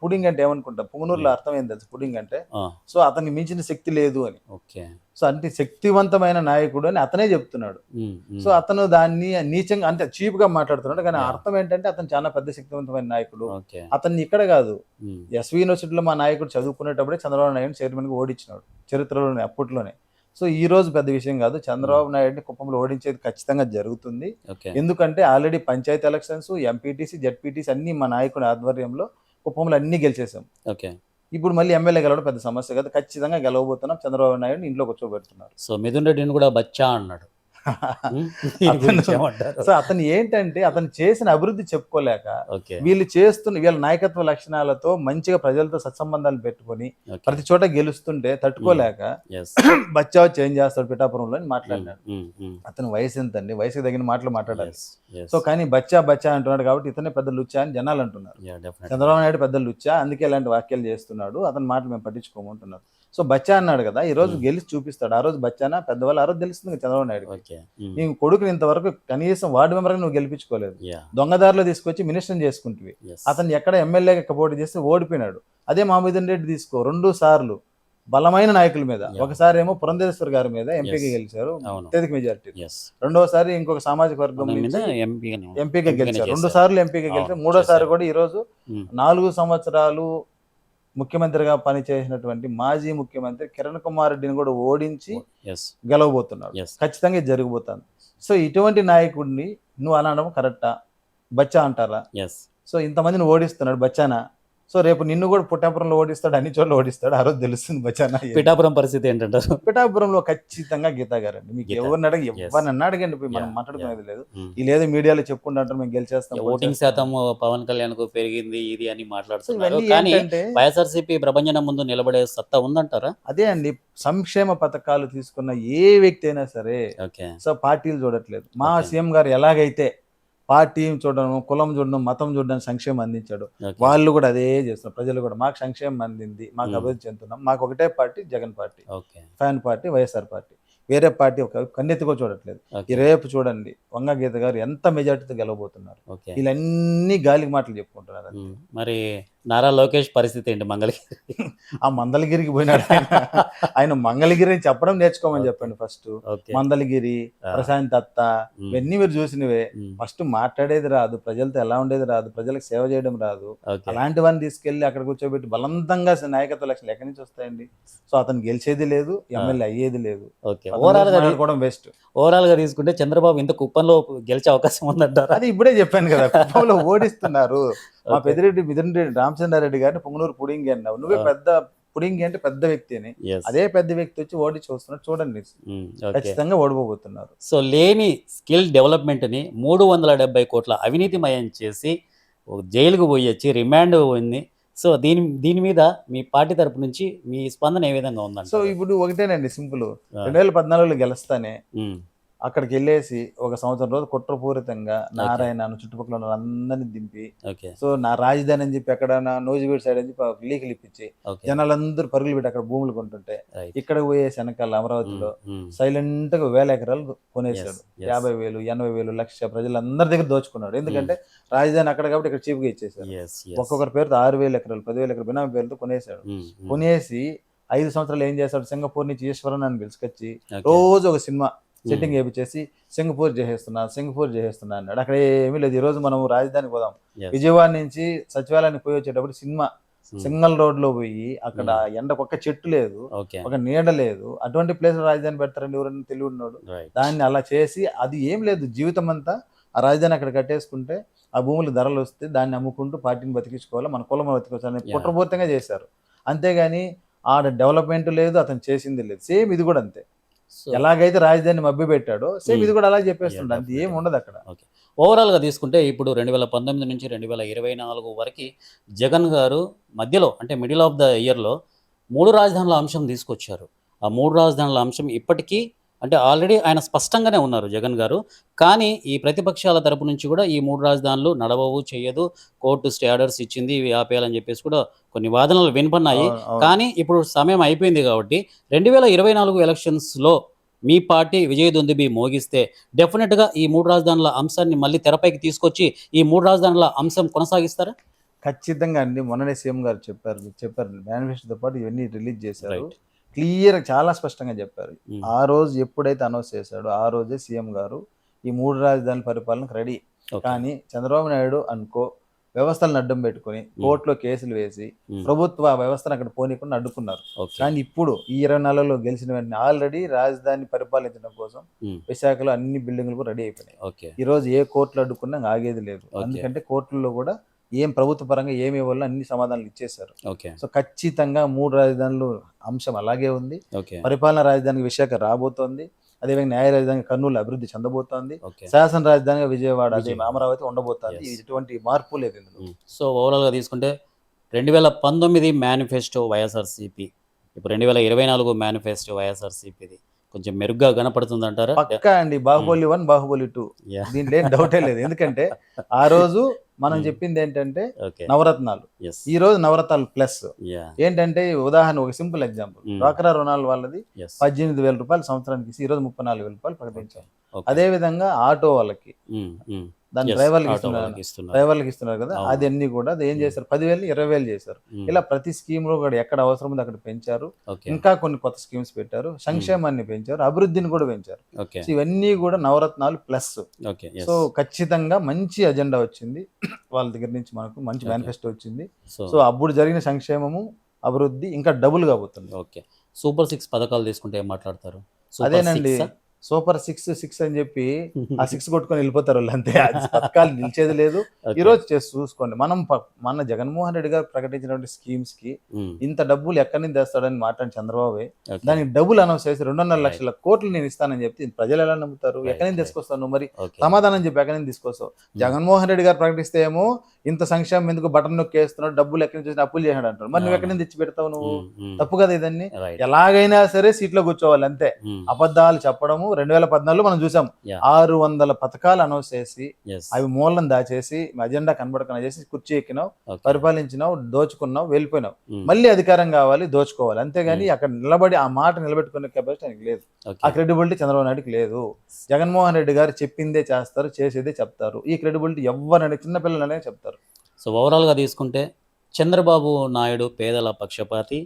పుడింగ్ అంటే ఏమనుకుంటాం, పుంగనూరులో అర్థం ఏం తెలుసు పుడింగ్ అంటే, ఆ, సో అతనికి మించిన శక్తి లేదు అని. ఓకే. సో అంటే శక్తివంతమైన నాయకుడు అని అతనే చెప్తున్నాడు. మ్మ్. మ్మ్. సో అతను దాన్ని నీచంగా అంటే చీప్ గా మాట్లాడుతున్నాడు. కానీ Yeah. అర్థం ఏంటంటే అతను చాలా పెద్ద శక్తివంతమైన నాయకుడు. ఓకే. అతన్ని ఇక్కడ కాదు, మ్మ్. ఎస్వి యూనివర్సిటీలో మా నాయకుడు చదువుకునేటప్పుడే చంద్రబాబు నాయుడు చైర్మన్ గా ఓడించినాడు చరిత్రలోనే, అప్పట్లోనే. సో ఈ రోజు పెద్ద విషయం కాదు, చంద్రబాబు నాయుడిని కుప్పంలో ఓడించేది ఖచ్చితంగా జరుగుతుంది. ఓకే. ఎందుకంటే already panchayat elections, MPTC, ZPTC అన్ని మా నాయకుడి ఆధ్వర్యంలో కుప్పంలో అన్ని గెలిచేసాం. ఓకే. ఇప్పుడు మళ్ళీ ఎమ్మెల్యే గెలవడం పెద్ద సమస్య కాదు, ఖచ్చితంగా గెలవబోతున్నాం. చంద్రబాబు నాయుడు ఇంట్లో కూర్చోబెడుతున్నారు. సో మిథున్ రెడ్డిని కూడా బచ్చా అన్నాడు. మ్మ్. దీని గురించి ఏమంటారు? సో అతను ఏంటంటే అతను చేసిన అభివృద్ధి చెప్పుకోలేక ఓకే. వీళ్ళ నాయకత్వ లక్షణాలతో మంచిగా ప్రజలతో సత్సంబంధాలు పెట్టుకొని ఓకే. ప్రతి చోట గెలుస్తుంటే తట్టుకోలేక Yes. బచ్చా చేంజ్ చేస్తాడు పిఠాపురంలో అని మాట్లాడినాడు. మ్మ్. మ్మ్. అతను వయసు ఎంత అండి, వయసుకు తగిన మాటలు మాట్లాడాలి. Yes. Yes. సో కానీ బచ్చా అంటున్నాడు కాబట్టి ఇతనే పెద్ద లుచ్చా అని జనాలు అంటున్నారు. Yeah, definitely. చంద్రబాబు నాయుడు పెద్ద లుచ్చా, అందుకే ఇలాంటి వ్యాఖ్యలు చేస్తున్నాడు, అతని మాటలు మేము పట్టించుకోమంటున్నారు. సో బచ్చా అన్నాడు కదా, ఈ రోజు గెలిచి చూపిస్తాడు. ఆ రోజు బచ్చానా పెద్దవాళ్ళు, ఆ రోజు తెలుస్తుంది కదా చంద్రబాబు నాయుడు. ఓకే. నీ కొడుకుని ఇంతవరకు కనీసం వార్డు మెంబర్గా నువ్వు గెలిపించుకోలేదు, యాహ్! దొంగదారిలో తీసుకొచ్చి మినిస్టర్ని చేసుకుంటువి. యెస్. అతను ఎక్కడ ఎమ్మెల్యేగా పోటీ చేస్తే ఓడిపోయినాడు. అదే మహమూదన్ రెడ్డి తీసుకో, 2 సార్లు బలమైన నాయకుల మీద, Yeah. ఒకసారి ఏమో పురంధేశ్వర్ గారి మీద ఎంపీగా Yes. గెలిచారు అవును. అత్యధిక మెజారిటీ. యెస్. రెండోసారి ఇంకొక సామాజిక వర్గం దాని మీద నుంచి ఎంపీగా గెలిచారు. 2 సార్లు ఎంపీగా గెలిచారు. అవును, మూడోసారి చేశారు. కూడా ఈ రోజు 4 సంవత్సరాలు ముఖ్యమంత్రిగా పనిచేసినటువంటి మాజీ ముఖ్యమంత్రి కిరణ్ కుమార్ రెడ్డిని కూడా ఓడించి యెస్. గెలవబోతున్నాడు. యెస్. ఖచ్చితంగా ఇది జరగబోతుంది. సో ఇటువంటి నాయకుడిని నువ్వు అనడం కరెక్టా? బచ్చా అంటారా? యెస్. సో ఇంతమందిని ఓడిస్తున్నాడు బచ్చానా. సో రేపు నిన్ను కూడా పుట్టాపురంలో ఓడిస్తాడు, అన్ని చోట్ల ఓడిస్తాడు. ఆ రోజు తెలుస్తుంది బచ్చానా. పిఠాపురం పరిస్థితి ఏంటంటారు? పిఠాపురంలో ఖచ్చితంగా గీతా గారండి. మీకు గీతా. ఎవరిని అడగ Yes. ఎవరిని అడగండి, పోయి మనం Yeah, మాట్లాడుకునేది లేదు. Mm. ఈ లేదు మీడియాలో చెప్పుకుంటారు మేము గెలిచేస్తాం ఓటింగ్ శాతం పవన్ కళ్యాణ్ కు పెరిగింది ఇది అని సో మాట్లాడుతున్నారు. ఇవన్నీ కానీ ఏంటంటే వైఎస్ఆర్సీపీ ప్రభంజనం ముందు నిలబడే సత్తా ఉందంటారా? అదే అండి, సంక్షేమ పథకాలు తీసుకున్న ఏ వ్యక్తి అయినా సరే ఓకే. సో పార్టీలు చూడట్లేదు. మా Okay. సీఎం గారు ఎలాగైతే పార్టీ చూడడం, కులం చూడడం, మతం చూడడం, సంక్షేమం అందించాడు, ఓకే. వాళ్ళు కూడా అదే చేస్తున్నారు. ప్రజలు కూడా మాకు సంక్షేమం అందింది, మాకు Hmm. అభివృద్ధి చెందుతున్నాం, మాకు ఒకటే party Jagan party, okay. Fan party YSR party, వేరే పార్టీ ఒక కన్నెత్తికో చూడట్లేదు. ఓకే. ఈ రేపు చూడండి వంగ గీత గారు ఎంత మెజార్టీతో గెలవబోతున్నారు. ఓకే. వీళ్ళన్నీ గాలికి మాటలు చెప్పుకుంటున్నారు. మరి నారా లోకేష్ పరిస్థితి ఏంటి మంగళగిరి? ఆ మందలగిరికి పోయినాడు ఆయన. ఆయన మంగళగిరి అని చెప్పడం నేర్చుకోమని చెప్పండి ఫస్ట్. ఓకే. మందలగిరి, ప్రశాంత్ అత్త, Hmm. ఇవన్నీ మీరు చూసినవే. Hmm. ఫస్ట్ మాట్లాడేది రాదు, ప్రజలతో ఎలా ఉండేది రాదు, ప్రజలకు సేవ చేయడం రాదు. ఓకే. అలాంటివన్నీ తీసుకెళ్లి అక్కడ కూర్చోబెట్టి బలవంతంగా నాయకత్వ లక్షణాలు ఎక్కడి నుంచి వస్తాయండి? సో అతను గెలిచేది లేదు, ఎమ్మెల్యే అయ్యేది లేదు. ఓకే. ఓవరాల్ గా కూడా బెస్ట్. ఓవరాల్ గా తీసుకుంటే చంద్రబాబు ఇంత కుప్పంలో గెలిచే అవకాశం ఉందంటారా? అది ఇప్పుడే చెప్పాను కదా, కుప్పంలో ఓడిస్తున్నారు. మా పెద్దిరెడ్డి మిథునరెడ్డి రామచంద్రారెడ్డి గారిని పొంగునూరు పుడింగి అన్నావు, నువ్వే పెద్ద పుడింగి అంటే పెద్ద వ్యక్తి అని. Yes. అదే పెద్ద వ్యక్తి వచ్చి ఓడి చూస్తున్నారు, చూడండి ఓకే. ఖచ్చితంగా ఓడిపోతున్నారు. సో లేని స్కిల్ డెవలప్మెంట్ని 370 కోట్ల అవినీతిమయం చేసి ఒక జైలుకు పోయొచ్చి రిమాండ్ ఉంది. సో దీని మీద మీ పార్టీ తరపు నుంచి మీ స్పందన ఏ విధంగా ఉందండి? సో ఇప్పుడు ఒకటేనండి సింపుల్, 2014లో గెలుస్తానే అక్కడికి వెళ్ళేసి ఒక సంవత్సరం రోజు కుట్రపూరితంగా నారాయణను చుట్టుపక్కల ఉన్న అందరినీ దింపి, ఓకే. సో నా రాజధాని అని చెప్పి ఎక్కడ నోజిబీడ్ సైడ్ అని చెప్పి లీకులు ఇప్పించి ఓకే. జనాలందరూ పరుగులు పెట్టి అక్కడ భూములు కొంటుంటే రైట్. ఇక్కడ పోయే వెనకాల అమరావతిలో సైలెంట్ గా 1000 ఎకరాలు కొనేసాడు. 50,000, 80,000, లక్ష ప్రజలందరి దగ్గర దోచుకున్నాడు. ఎందుకంటే రాజధాని అక్కడ కాబట్టి ఇక్కడ చీప్ గా ఇచ్చేసాడు. ఒక్కొక్కరి పేరుతో 6,000 ఎకరాలు, 10,000 ఎకరాలు బినామీ పేరుతో కొనేసాడు. కొనేసి 5 సంవత్సరాలు ఏం చేస్తాడు, సింగపూర్ నుంచి ఈశ్వరన్ అని పిలుచుకొచ్చి రోజు ఒక సినిమా సెట్టింగ్ వేయించేసి సింగపూర్ చేసేస్తున్నా అన్నాడు. అక్కడ ఏమీ లేదు. ఈ రోజు మనం రాజధానికి పోదాం, విజయవాడ నుంచి సచివాలయానికి పోయి వచ్చేటప్పుడు సినిమా సింగల్ రోడ్ లో పోయి అక్కడ ఎండకు ఒక్క చెట్టు లేదు, ఒక నీడ లేదు, అటువంటి ప్లేస్ లో రాజధాని పెడతారండి ఎవరైనా తెలివి ఉన్నాడు? దాన్ని అలా చేసి అది ఏం లేదు, జీవితం అంతా ఆ రాజధాని అక్కడ కట్టేసుకుంటే ఆ భూములు ధరలు వస్తే దాన్ని అమ్ముకుంటూ పార్టీని బతికించుకోవాలి, మన కులం బతికించుకోవాలని కుట్రపూర్తంగా చేశారు. అంతేగాని ఆడ డెవలప్మెంట్ లేదు, అతను చేసింది లేదు. సేమ్ ఇది కూడా అంతే, ఎలాగైతే రాజధాని మభ్య పెట్టాడో సేమ్ ఇది కూడా అలా చెప్పేస్తుండే, అంత ఏం ఉండదు అక్కడ. ఓవరాల్గా తీసుకుంటే ఇప్పుడు 2019 నుంచి 2024 వరకు జగన్ గారు మధ్యలో అంటే మిడిల్ ఆఫ్ ద ఇయర్లో 3 రాజధానుల అంశం తీసుకొచ్చారు. ఆ 3 రాజధానుల అంశం ఇప్పటికీ అంటే ఆల్రెడీ ఆయన స్పష్టంగానే ఉన్నారు జగన్ గారు. కానీ ఈ ప్రతిపక్షాల తరపు నుంచి కూడా ఈ 3 రాజధానులు నడవవు, చేయదు, కోర్టు స్టే ఆర్డర్స్ ఇచ్చింది, ఇవి ఆపేయాలని చెప్పేసి కూడా కొన్ని వాదనలు వినపన్నాయి. కానీ ఇప్పుడు సమయం అయిపోయింది కాబట్టి 2024 ఎలక్షన్స్లో మీ పార్టీ విజయదుందుబి మోగిస్తే డెఫినెట్గా ఈ 3 రాజధానుల అంశాన్ని మళ్ళీ తెరపైకి తీసుకొచ్చి ఈ 3 రాజధానుల అంశం కొనసాగిస్తారా? ఖచ్చితంగా అండి. మొన్ననే సీఎం గారు చెప్పారు మేనిఫెస్టోతో పాటు ఇవన్నీ రిలీజ్ చేశారు. క్లియర్ చాలా స్పష్టంగా చెప్పారు. ఆ రోజు ఎప్పుడైతే అనౌన్స్ చేశాడో ఆ రోజే సీఎం గారు ఈ 3 రాజధానుల పరిపాలనకు రెడీ. కానీ చంద్రబాబు నాయుడు అనుకో వ్యవస్థలను అడ్డం పెట్టుకుని కోర్టులో కేసులు వేసి ప్రభుత్వ వ్యవస్థను అక్కడ పోనీకుండా అడ్డుకున్నారు. కానీ ఇప్పుడు ఈ 24లో గెలిచిన వెంటనే ఆల్రెడీ రాజధాని పరిపాలించడం కోసం విశాఖలో అన్ని బిల్డింగ్లు రెడీ అయిపోయినాయి. ఈ రోజు ఏ కోర్టులు అడ్డుకున్నా ఆగేది లేదు. ఎందుకంటే కోర్టుల్లో కూడా ఏం ప్రభుత్వ పరంగా ఏమి ఇవ్వాలో అన్ని సమాధానాలు ఇచ్చేశారు. సో ఖచ్చితంగా 3 రాజధానులు అంశం అలాగే ఉంది. పరిపాలన రాజధానికి విశాఖ రాబోతోంది, అదేవిధంగా న్యాయ రాజధాని కర్నూలు అభివృద్ధి చెందబోతోంది, శాసన రాజధానిగా విజయవాడ అదే అమరావతి ఉండబోతోంది. ఎటువంటి మార్పు లేదు ఇందులో. సో ఓవరాల్గా తీసుకుంటే 2019 మేనిఫెస్టో వైఎస్ఆర్సీపీ, ఇప్పుడు 2024 మేనిఫెస్టో వైఎస్ఆర్సీపీది కొంచెం మెరుగ్గా కనపడుతుంది అంటారా? పక్కా అండి. బాహుబలి 1, బాహుబలి 2 దీంట్లో ఏం డౌటే లేదు. ఎందుకంటే ఆ రోజు మనం చెప్పింది ఏంటంటే ఓకే. నవరత్నాలు. యెస్. ఈ రోజు నవరత్నాలు ప్లస్ యాహ్! ఏంటంటే ఉదాహరణ ఒక సింపుల్ ఎగ్జాంపుల్. డ్వాక్రా రుణాల వాళ్ళది యెస్. 18,000 సంవత్సరానికి ఇచ్చి ఈ రోజు 34,000 ప్రకటించాం. ఓకే. అదే విధంగా ఆటో వాళ్ళకి దాని యెస్. డ్రైవర్లకి ఆటో ఇస్తున్నారు వాళ్ళకి ఇస్తున్నారు. డ్రైవర్లకి ఇస్తున్నారు కదా, అవును. అది అన్ని కూడా అది ఏం చేశారు 10,000 20,000 చేశారు. ఇలా ప్రతి స్కీమ్ లో కూడా ఎక్కడ అవసరం ఉందో అక్కడ పెంచారు. ఓకే. ఇంకా కొన్ని కొత్త స్కీమ్స్ పెట్టారు, సంక్షేమాన్ని పెంచారు, అభివృద్ధిని కూడా పెంచారు. ఓకే. సో ఇవన్నీ కూడా నవరత్నాలు ప్లస్. ఓకే. So yes. ఖచ్చితంగా మంచి అజెండా వచ్చింది వాళ్ళ దగ్గర నుంచి, మనకు మంచి ఓకే. మేనిఫెస్టో వచ్చింది. సో సో అప్పుడు జరిగిన సంక్షేమము అభివృద్ధి ఇంకా డబుల్ గా పోతుంది. ఓకే. సూపర్ 6 పథకాలు తీసుకుంటే ఏం మాట్లాడతారు? సూపర్ అదేనండి 6 సూపర్ 6 అని చెప్పి ఆ 6 కొట్టుకొని వెళ్ళిపోతారు వాళ్ళు అంతే. అది పథకాలు నిలిచేది లేదు. ఓకే. ఈ రోజు చేసి చూసుకోండి, మనం మన జగన్మోహన్ రెడ్డి గారు ప్రకటించినటువంటి స్కీమ్స్ కి ఇంత డబ్బులు ఎక్కడి నుంచి తెస్తాడని మాట్లాడి చంద్రబాబు ఓకే. దానికి డబ్బులు అనౌన్స్ చేసి 2.5 రైట్. లక్షల కోట్లు నేను ఇస్తానని చెప్తే ప్రజలు ఎలా నమ్ముతారు? రైట్. ఎక్కడి నుంచి రైట్. తీసుకొస్తావు నువ్వు? మరి ఓకే. సమాధానం చెప్పి ఎక్కడి నుంచి తీసుకొస్తావు? జగన్మోహన్ రెడ్డి గారు ప్రకటిస్తే ఏమో ఇంత సంక్షేమం ఎందుకు బటన్ నొక్కేస్తున్నాడు, డబ్బులు ఎక్కడి నుంచి వచ్చి అప్పులు చేశాడు అంటాడు. మరి నువ్వు ఎక్కడి నుంచి తెచ్చి పెడతావు? నువ్వు తప్పు కదా ఇదన్నీ. రైట్. ఎలాగైనా సరే సీట్లో కూర్చోవాలి అంతే. అబద్ధాలు చెప్పడము 2014లో మనం చూసాం. యా. 600 పథకాలు అనౌన్స్ చేసి యెస్. అవి మూలం దాచేసి అజెండా కనబడకుండా చేసి కుర్చీ ఎక్కినావు, ఓకే. పరిపాలించినావు, దోచుకున్నావు, వెళ్ళిపోయినావు. మళ్ళీ అధికారం కావాలి, దోచుకోవాలి, అంతేగాని అక్కడ నిలబడి ఆ మాట నిలబెట్టుకునే కెపాసిటీ ఆయనకి లేదు. ఓకే. ఆ క్రెడిబిలిటీ చంద్రబాబు నాయుడుకి లేదు. జగన్మోహన్ రెడ్డి గారు చెప్పిందే చేస్తారు, చేసేదే చెప్తారు. ఈ క్రెడిబిలిటీ ఎవరైనా చిన్నపిల్లలనే చెప్తారు. సో ఓవరాల్గా తీసుకుంటే చంద్రబాబు నాయుడు పేదల పక్షపాతి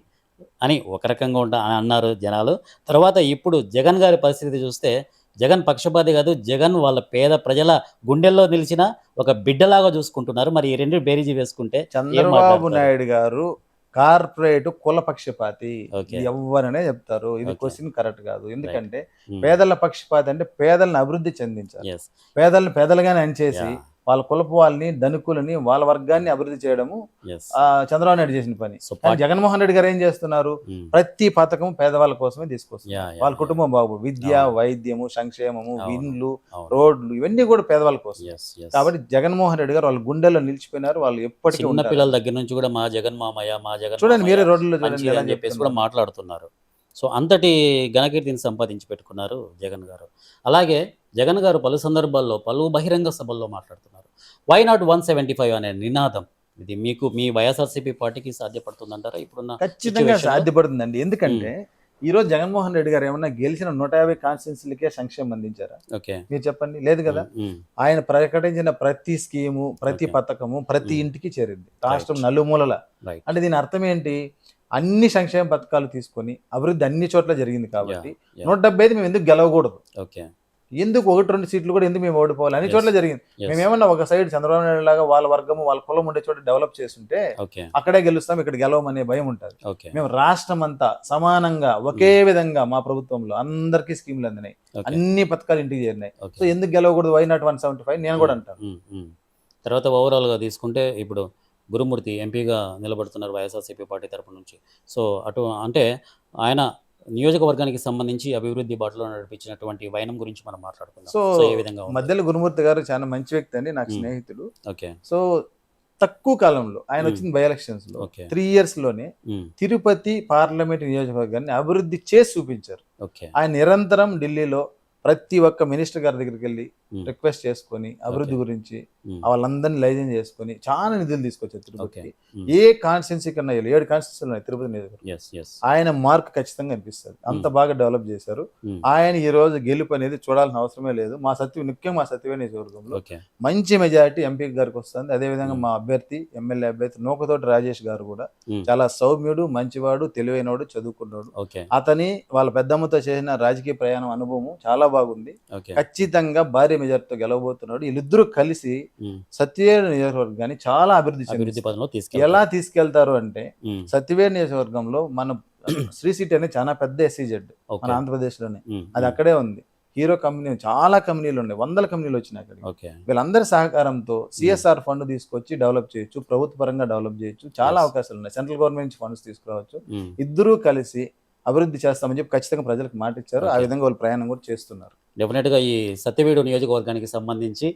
అని ఒక రకంగా అని అన్నారు జనాలు. తర్వాత ఇప్పుడు జగన్ గారి పరిస్థితి చూస్తే జగన్ పక్షపాతి కాదు, జగన్ వాళ్ళ పేద ప్రజల గుండెల్లో నిలిచిన ఒక బిడ్డలాగా చూసుకుంటున్నారు. మరి ఈ రెండు బేరీజీ వేసుకుంటే ఏం చంద్రబాబు మాట్లాడతారు? నాయుడు గారు కార్పొరేట్ కుల పక్షపాతి ఓకే. ఎవరనే చెప్తారు. ఇది ఓకే. క్వశ్చన్ కరెక్ట్ కాదు. ఎందుకంటే మ్మ్. పేదల పక్షపాతి అంటే పేదలను అభివృద్ధి చెందించాలి. Yes. పేదలను పేదలుగానే అనిచేసి Yeah. వాళ్ళ కులపు వాళ్ళని, ధనికులని, వాళ్ళ వర్గాన్ని అభివృద్ధి చేయడము Yes. చంద్రబాబు నాయుడు చేసిన పని. So కానీ జగన్మోహన్ రెడ్డి గారు ఏం చేస్తున్నారు? మ్మ్. ప్రతి పథకం పేదవాళ్ళ కోసమే తీసుకొస్తున్నారు. Yeah, yeah, వాళ్ళ yeah. కుటుంబం బాగు, విద్య, అవును. వైద్యము, సంక్షేమము, అవును. ఇండ్లు, అవును. రోడ్లు, ఇవన్నీ కూడా పేదవాళ్ళ కోసం. Yes, yes. కాబట్టి జగన్మోహన్ రెడ్డి గారు వాళ్ళ గుండెల్లో నిలిచిపోయినారు. వాళ్ళు ఎప్పటికీ చిన్న ఉంటారు. పిల్లల దగ్గర నుంచి కూడా మా జగన్ మామయ్య, మా జగన్ చూడండి, మామయ్య మీరే రోడ్లలో చూడండి మంచిది ఎలా అని చెప్పేసి కూడా చెప్తున్నారు. మాట్లాడుతున్నారు. సో అంతటి ఘనకీర్తిని సంపాదించి పెట్టుకున్నారు జగన్ గారు. అలాగే జగన్ గారు పలు సందర్భాల్లో పలు బహిరంగ సభల్లో మాట్లాడుతున్నారు. వై నాట్ 175 అనే నినాదం, ఇది మీకు మీ వైఎస్ఆర్సీపీ పార్టీకి సాధ్యపడుతుందంటారా ఇప్పుడున్న ఖచ్చితంగా situation లో? సాధ్యపడుతుందండి. ఎందుకంటే ఈ రోజు జగన్మోహన్ రెడ్డి గారు ఏమన్నా గెలిచిన 150 కాన్స్టిట్యున్సీలకే సంక్షేమం అందించారా? ఓకే. మీరు చెప్పండి, లేదు కదా. మ్మ్. ఆయన ప్రకటించిన ప్రతి స్కీము, ప్రతి Okay. పథకము ప్రతి Mm. ఇంటికి చేరింది, రాష్ట్రం Right. నలుమూలల. రైట్. అంటే దీని అర్థం ఏంటి? అన్ని సంక్షేమ పథకాలు తీసుకొని అభివృద్ధి అన్ని చోట్ల జరిగింది కాబట్టి Yeah. 175 మేము ఎందుకు గెలవకూడదు? ఓకే. ఎందుకు 1-2 సీట్లు కూడా ఎందుకు మేము ఓడిపోవాలి? అన్ని Yes. చోట్ల జరిగింది. Yes. మేమేమన్నా ఒక సైడ్ చంద్రబాబు నాయుడు లాగా వాళ్ళ వర్గము, వాళ్ళ కులం ఉండే చోట డెవలప్ చేస్తుంటే ఓకే. అక్కడే గెలుస్తాం, ఇక్కడ గెలవమనే భయం ఉంటుంది. ఓకే. మేము రాష్ట్రం అంతా సమానంగా ఒకే విధంగా మా ప్రభుత్వంలో అందరికీ స్కీమ్లు అందినాయి, ఓకే. అన్ని పథకాలు ఇంటికి చేరినాయి. ఓకే. సో ఎందుకు గెలవకూడదు? వై నాట్ 175 నేను కూడా అంటాను. తర్వాత ఓవరాల్గా తీసుకుంటే ఇప్పుడు గురుమూర్తి ఎంపీగా నిలబడుతున్నారు వైఎస్ఆర్సీపీ పార్టీ తరపు నుంచి. సో అటు అంటే ఆయన నియోజకవర్గానికి సంబంధించి అభివృద్ధి బాటలో నడిపించినటువంటి వైనం గురించి మనం మాట్లాడుకుందాం. సో సో ఏ విధంగా ఉంది? మధ్యలో గురుమూర్తి గారు చాలా మంచి వ్యక్తి అండి, నాకు Mm. స్నేహితుడు. ఓకే. సో తక్కువ కాలంలో ఆయన Mm. వచ్చిన బై ఎలక్షన్స్ లో ఓకే. 3 years లోనే మ్మ్. తిరుపతి పార్లమెంట్ నియోజకవర్గాన్ని అభివృద్ధి చేసి చూపించారు. ఓకే. ఆయన నిరంతరం ఢిల్లీలో ప్రతి ఒక్క మినిస్టర్ గారి దగ్గరికి వెళ్ళి మ్మ్. రిక్వెస్ట్ చేసుకొని అభివృద్ధి Okay. గురించి మ్మ్. వాళ్ళందరినీ లైజన్ చేసుకొని చాలా నిధులు తీసుకొచ్చారు తిరుపతికి. మ్మ్. ఏ కాన్స్టిట్యున్సీ కన్నా 7 కాన్స్టిట్యున్సీలు ఉన్నాయి తిరుపతి నియోజకవర్గం. Yes, yes. ఆయన మార్క్ ఖచ్చితంగా అనిపిస్తుంది, అంత బాగా డెవలప్ చేశారు. మ్మ్. ఆయన ఈ రోజు గెలుపు అనేది చూడాల్సిన అవసరమే లేదు. ముఖ్యంగా మా సత్యవేణి నియోజకవర్గంలో ఓకే. మంచి మెజారిటీ ఎంపీ గారికి వస్తుంది. అదేవిధంగా మ్మ్. మా అభ్యర్థి ఎమ్మెల్యే అభ్యర్థి నూకతోటి రాజేష్ గారు కూడా మ్మ్. చాలా సౌమ్యుడు, మంచివాడు, తెలివైనవాడు, చదువుకున్నాడు. ఓకే. అతని వాళ్ళ పెద్దమ్మతో చేసిన రాజకీయ ప్రయాణం అనుభవం చాలా బాగుంది. ఓకే. ఖచ్చితంగా భారీ మెజార్టీతో గెలవబోతున్నాడు. వీళ్ళిద్దరూ కలిసి మ్మ్. సత్యవేణి నియోజకవర్గాన్ని చాలా అభివృద్ధి అభివృద్ధి చెందిస్తారు. పదంలో ఎలా తీసుకెళ్తారు. తీసుకెళ్తారు అంటే మ్మ్. సత్యవేణి నియోజకవర్గంలో మన శ్రీ సిటీ అనేది చాలా పెద్ద SEZ ఓకే. మన ఆంధ్రప్రదేశ్ లోనే, మ్మ్. అది అక్కడే ఉంది. హీరో కంపెనీ, చాలా కంపెనీలు ఉన్నాయి, 100 కంపెనీలు వచ్చినాయి అక్కడికి. ఓకే. వీళ్ళందరి సహకారంతో CSR ఫండ్ తీసుకొచ్చి డెవలప్ చేయొచ్చు, ప్రభుత్వ పరంగా డెవలప్ చేయొచ్చు, చాలా Yes. అవకాశాలు ఉన్నాయి. సెంట్రల్ గవర్నమెంట్ నుంచి ఫండ్స్ తీసుకురావచ్చు. మ్మ్. ఇద్దరూ కలిసి అభివృద్ధి చేస్తామని చెప్పి ఖచ్చితంగా ప్రజలకు మాట ఇచ్చారు. ఆ Okay. విధంగా వాళ్ళు ప్రయాణం కూడా చేస్తున్నారు. డెఫినెట్గా ఈ సత్యవేడు నియోజకవర్గానికి సంబంధించి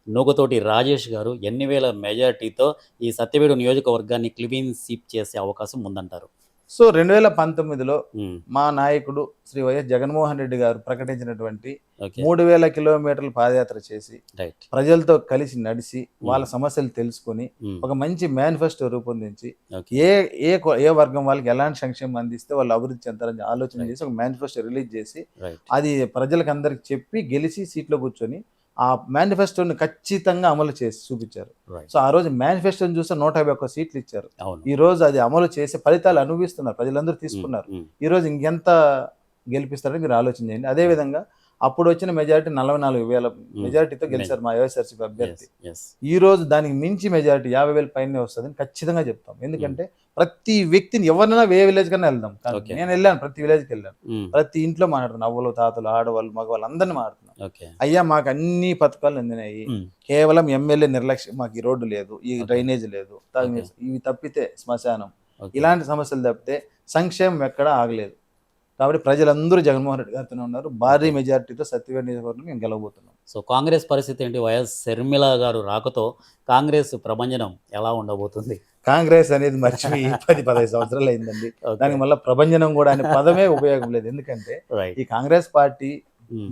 నూకతోటి రాజేష్ గారు ఎన్ని వేల మెజార్టీతో ఈ సత్యవేడు నియోజకవర్గాన్ని క్లీన్ స్వీప్ చేసే అవకాశం ఉందంటారు? సో 2019లో ఉమ్, మా నాయకుడు శ్రీ వైఎస్ జగన్మోహన్ రెడ్డి గారు ప్రకటించినటువంటి ఓకే 3000 కిలోమీటర్ల పాదయాత్ర చేసి రైట్ ప్రజలతో కలిసి నడిచి వాళ్ళ సమస్యలు తెలుసుకొని ఉమ్, ఒక మంచి మేనిఫెస్టో రూపొందించి ఓకే ఏ వర్గం వాళ్ళకి ఎలాంటి సంక్షేమం అందిస్తే వాళ్ళు అభివృద్ధి చెందారని ఆలోచన చేసి ఒక మేనిఫెస్టో రిలీజ్ చేసి రైట్ అది ప్రజలకు అందరికి చెప్పి గెలిచి సీట్లో కూర్చొని ఆ మేనిఫెస్టోని ఖచ్చితంగా అమలు చేసి చూపించారు. రైట్ సో ఆ రోజు మేనిఫెస్టోని చూస్తే 151 సీట్లు ఇచ్చారు. అవును ఈ రోజు అది అమలు చేసి ఫలితాలు అనుభవిస్తున్నారు, ప్రజలందరూ తీసుకున్నారు. ఉమ్, ఈ రోజు ఇంకెంత గెలిపిస్తారని మీరు ఆలోచన చేయండి. అదే విధంగా అప్పుడు వచ్చిన మెజారిటీ 44,000 మెజారిటీతో గెలిచారు మా వైఎస్ఆర్సీపీ అభ్యర్థి. ఎస్ ఈ రోజు దానికి మించి మెజారిటీ 50,000 పైనే వస్తుందని ఖచ్చితంగా చెప్తాం. ఎందుకంటే ప్రతి వ్యక్తిని ఎవరినైనా ఏ విలేజ్ కన్నా వెళ్దాం. కానీ Okay. నేను వెళ్ళాను, ప్రతి విలేజ్కి వెళ్ళాను, ఉమ్, ప్రతి ఇంట్లో మాట్లాడుతున్నాను, అవ్వలు తాతలు ఆడవాళ్ళు మగవాళ్ళు అందరినీ మాట్లాడుతున్నాను. ఓకే అయ్యా మాకు అన్ని పథకాలు అందినాయి, ఉమ్, కేవలం ఎమ్మెల్యే నిర్లక్ష్యం, మాకు ఈ రోడ్డు లేదు, ఈ Okay. డ్రైనేజ్ లేదు, Okay. ఇవి తప్పితే శ్మశానం, ఓకే ఇలాంటి సమస్యలు తప్పితే సంక్షేమం ఎక్కడా ఆగలేదు. కాబట్టి ప్రజలందరూ జగన్మోహన్ రెడ్డి గారితోనే ఉన్నారు. భారీ మెజారిటీతో సత్యవేడ్ నియోజకవర్గం మేము గెలవబోతున్నాం. సో కాంగ్రెస్ పరిస్థితి ఏంటి? వైఎస్ షర్మిల గారు రాకతో కాంగ్రెస్ ప్రభంజనం ఎలా ఉండబోతుంది? కాంగ్రెస్ అనేది మర్చిపోయి 10-15 సంవత్సరాలు అయిందండి. ఓకే. దానికి మళ్ళీ ప్రభంజనం కూడా అనే పదమే ఉపయోగం లేదు. ఎందుకంటే రైట్ ఈ కాంగ్రెస్ పార్టీ ఉమ్,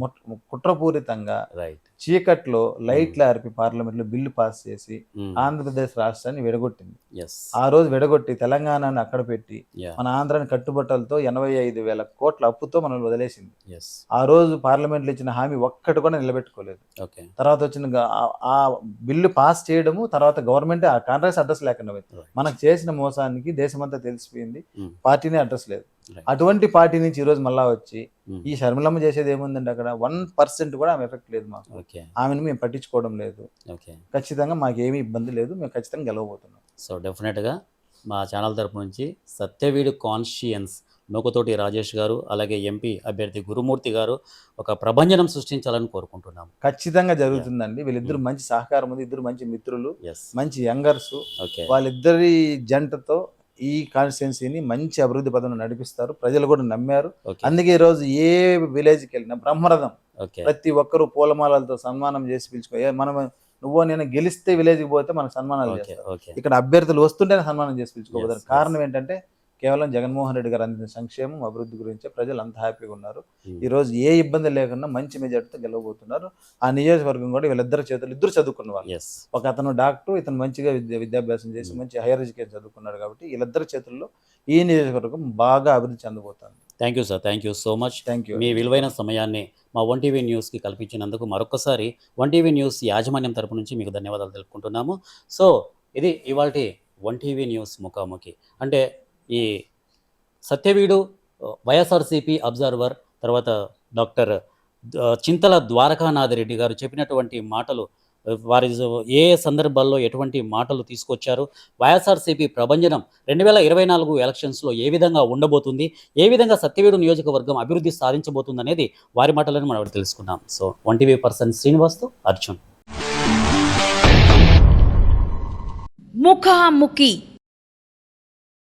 కుట్రపూరితంగా రైట్ చీకట్లో లైట్లు ఆర్పి పార్లమెంట్లో బిల్లు పాస్ చేసి ఉమ్, ఆంధ్రప్రదేశ్ రాష్ట్రాన్ని విడగొట్టింది. ఎస్ ఆ రోజు విడగొట్టి తెలంగాణను అక్కడ పెట్టి యా మన ఆంధ్రాని కట్టుబట్టలతో 85,000 కోట్ల అప్పుతో మనల్ని వదిలేసింది. ఎస్ ఆ రోజు పార్లమెంట్లో ఇచ్చిన హామీ ఒక్కటి కూడా నిలబెట్టుకోలేదు. ఓకే తర్వాత వచ్చిన ఆ బిల్లు పాస్ చేయడము, తర్వాత గవర్నమెంట్ ఆ కాంగ్రెస్ అడ్రస్ లేకుండా పోయింది. Right. మనకు చేసిన మోసానికి దేశమంతా తెలిసిపోయింది, ఉమ్, పార్టీనే అడ్రస్ లేదు. Right. అటువంటి పార్టీ నుంచి ఈరోజు మళ్ళా వచ్చి ఉమ్, ఈ షర్మిలమ్మ చేసేది ఏముందండి? అక్కడ 1% కూడా ఆమె ఎఫెక్ట్ లేదు మాకు. ఓకే ఆమెను మేము పట్టించుకోవడం లేదు. ఓకే ఖచ్చితంగా మాకు ఏమీ ఇబ్బంది లేదు, మేము ఖచ్చితంగా గెలవబోతున్నాం. సో డెఫినెట్గా మా ఛానల్ తరపు నుంచి సత్యవీడు కాన్షియన్స్ నూకతోటి రాజేష్ గారు అలాగే ఎంపీ అభ్యర్థి గురుమూర్తి గారు ఒక ప్రభంజనం సృష్టించాలని కోరుకుంటున్నాం. ఖచ్చితంగా జరుగుతుందండి. వీళ్ళిద్దరు మంచి సహకారం ఉంది, ఇద్దరు మంచి మిత్రులు, ఎస్ మంచి యంగర్స్. ఓకే వాళ్ళిద్దరి జంటతో ఈ కాన్స్టిట్యున్సీని మంచి అభివృద్ధి పదంలో నడిపిస్తారు. ప్రజలు కూడా నమ్మారు. ఓకే అందుకే ఈ రోజు ఏ విలేజ్కి వెళ్ళినా బ్రహ్మరథం, ఓకే ప్రతి ఒక్కరూ పూలమాలలతో సన్మానం చేసి పిలుచుకో. మనం నువ్వు నేను గెలిస్తే విలేజ్కి పోతే మనకు సన్మానాలు ఓకే చేస్తారు. ఓకే ఇక్కడ అభ్యర్థులు వస్తుంటేనే సన్మానం చేసి పిలుచుకోబోతారు. Yes, కారణం ఏంటంటే కేవలం జగన్మోహన్ రెడ్డి గారు అందించిన సంక్షేమం అభివృద్ధి గురించే ప్రజలు అంత హ్యాపీగా ఉన్నారు. ఉమ్, ఈ రోజు ఏ ఇబ్బంది లేకుండా మంచి మెజార్టీతో గెలవబోతున్నారు. ఆ నియోజకవర్గం కూడా వీళ్ళిద్దరు చేతులు, ఇద్దరు చదువుకున్న వాళ్ళు. ఎస్ ఒక అతను డాక్టర్, ఇతను మంచిగా విద్యాభ్యాసం చేసి మంచి హైయర్ ఎడ్యుకేషన్ చదువుకున్నాడు. కాబట్టి వీళ్ళిద్దరి చేతుల్లో ఈ నియోజకవర్గం బాగా అభివృద్ధి చెందబోతుంది. Thank you sir, thank you so much. Thank you. మీ విలువైన సమయాన్ని మా 1TV న్యూస్కి కల్పించినందుకు మరొకసారి 1TV న్యూస్ యాజమాన్యం తరపు నుంచి మీకు ధన్యవాదాలు తెలుపుకుంటున్నాము. సో ఇది ఇవాల్టి 1TV న్యూస్ ముఖాముఖి. అంటే ఈ సత్యవీడు వైఎస్ఆర్సీపీ అబ్జర్వర్, తర్వాత డాక్టర్ చింతల ద్వారకానాథ్ రెడ్డి గారు చెప్పినటువంటి మాటలు, వారి ఏ సందర్భాల్లో ఎటువంటి మాటలు తీసుకొచ్చారు, వైఎస్ఆర్సీపీ ప్రభంజనం 2024 ఎలక్షన్స్లో ఏ విధంగా ఉండబోతుంది, ఏ విధంగా సత్యవీడు నియోజకవర్గం అభివృద్ధి సాధించబోతుంది అనేది వారి మాటలను మనం తెలుసుకున్నాం. సో 1TV పర్సన్ శ్రీనివాస్తో అర్జున్. ముఖాముఖి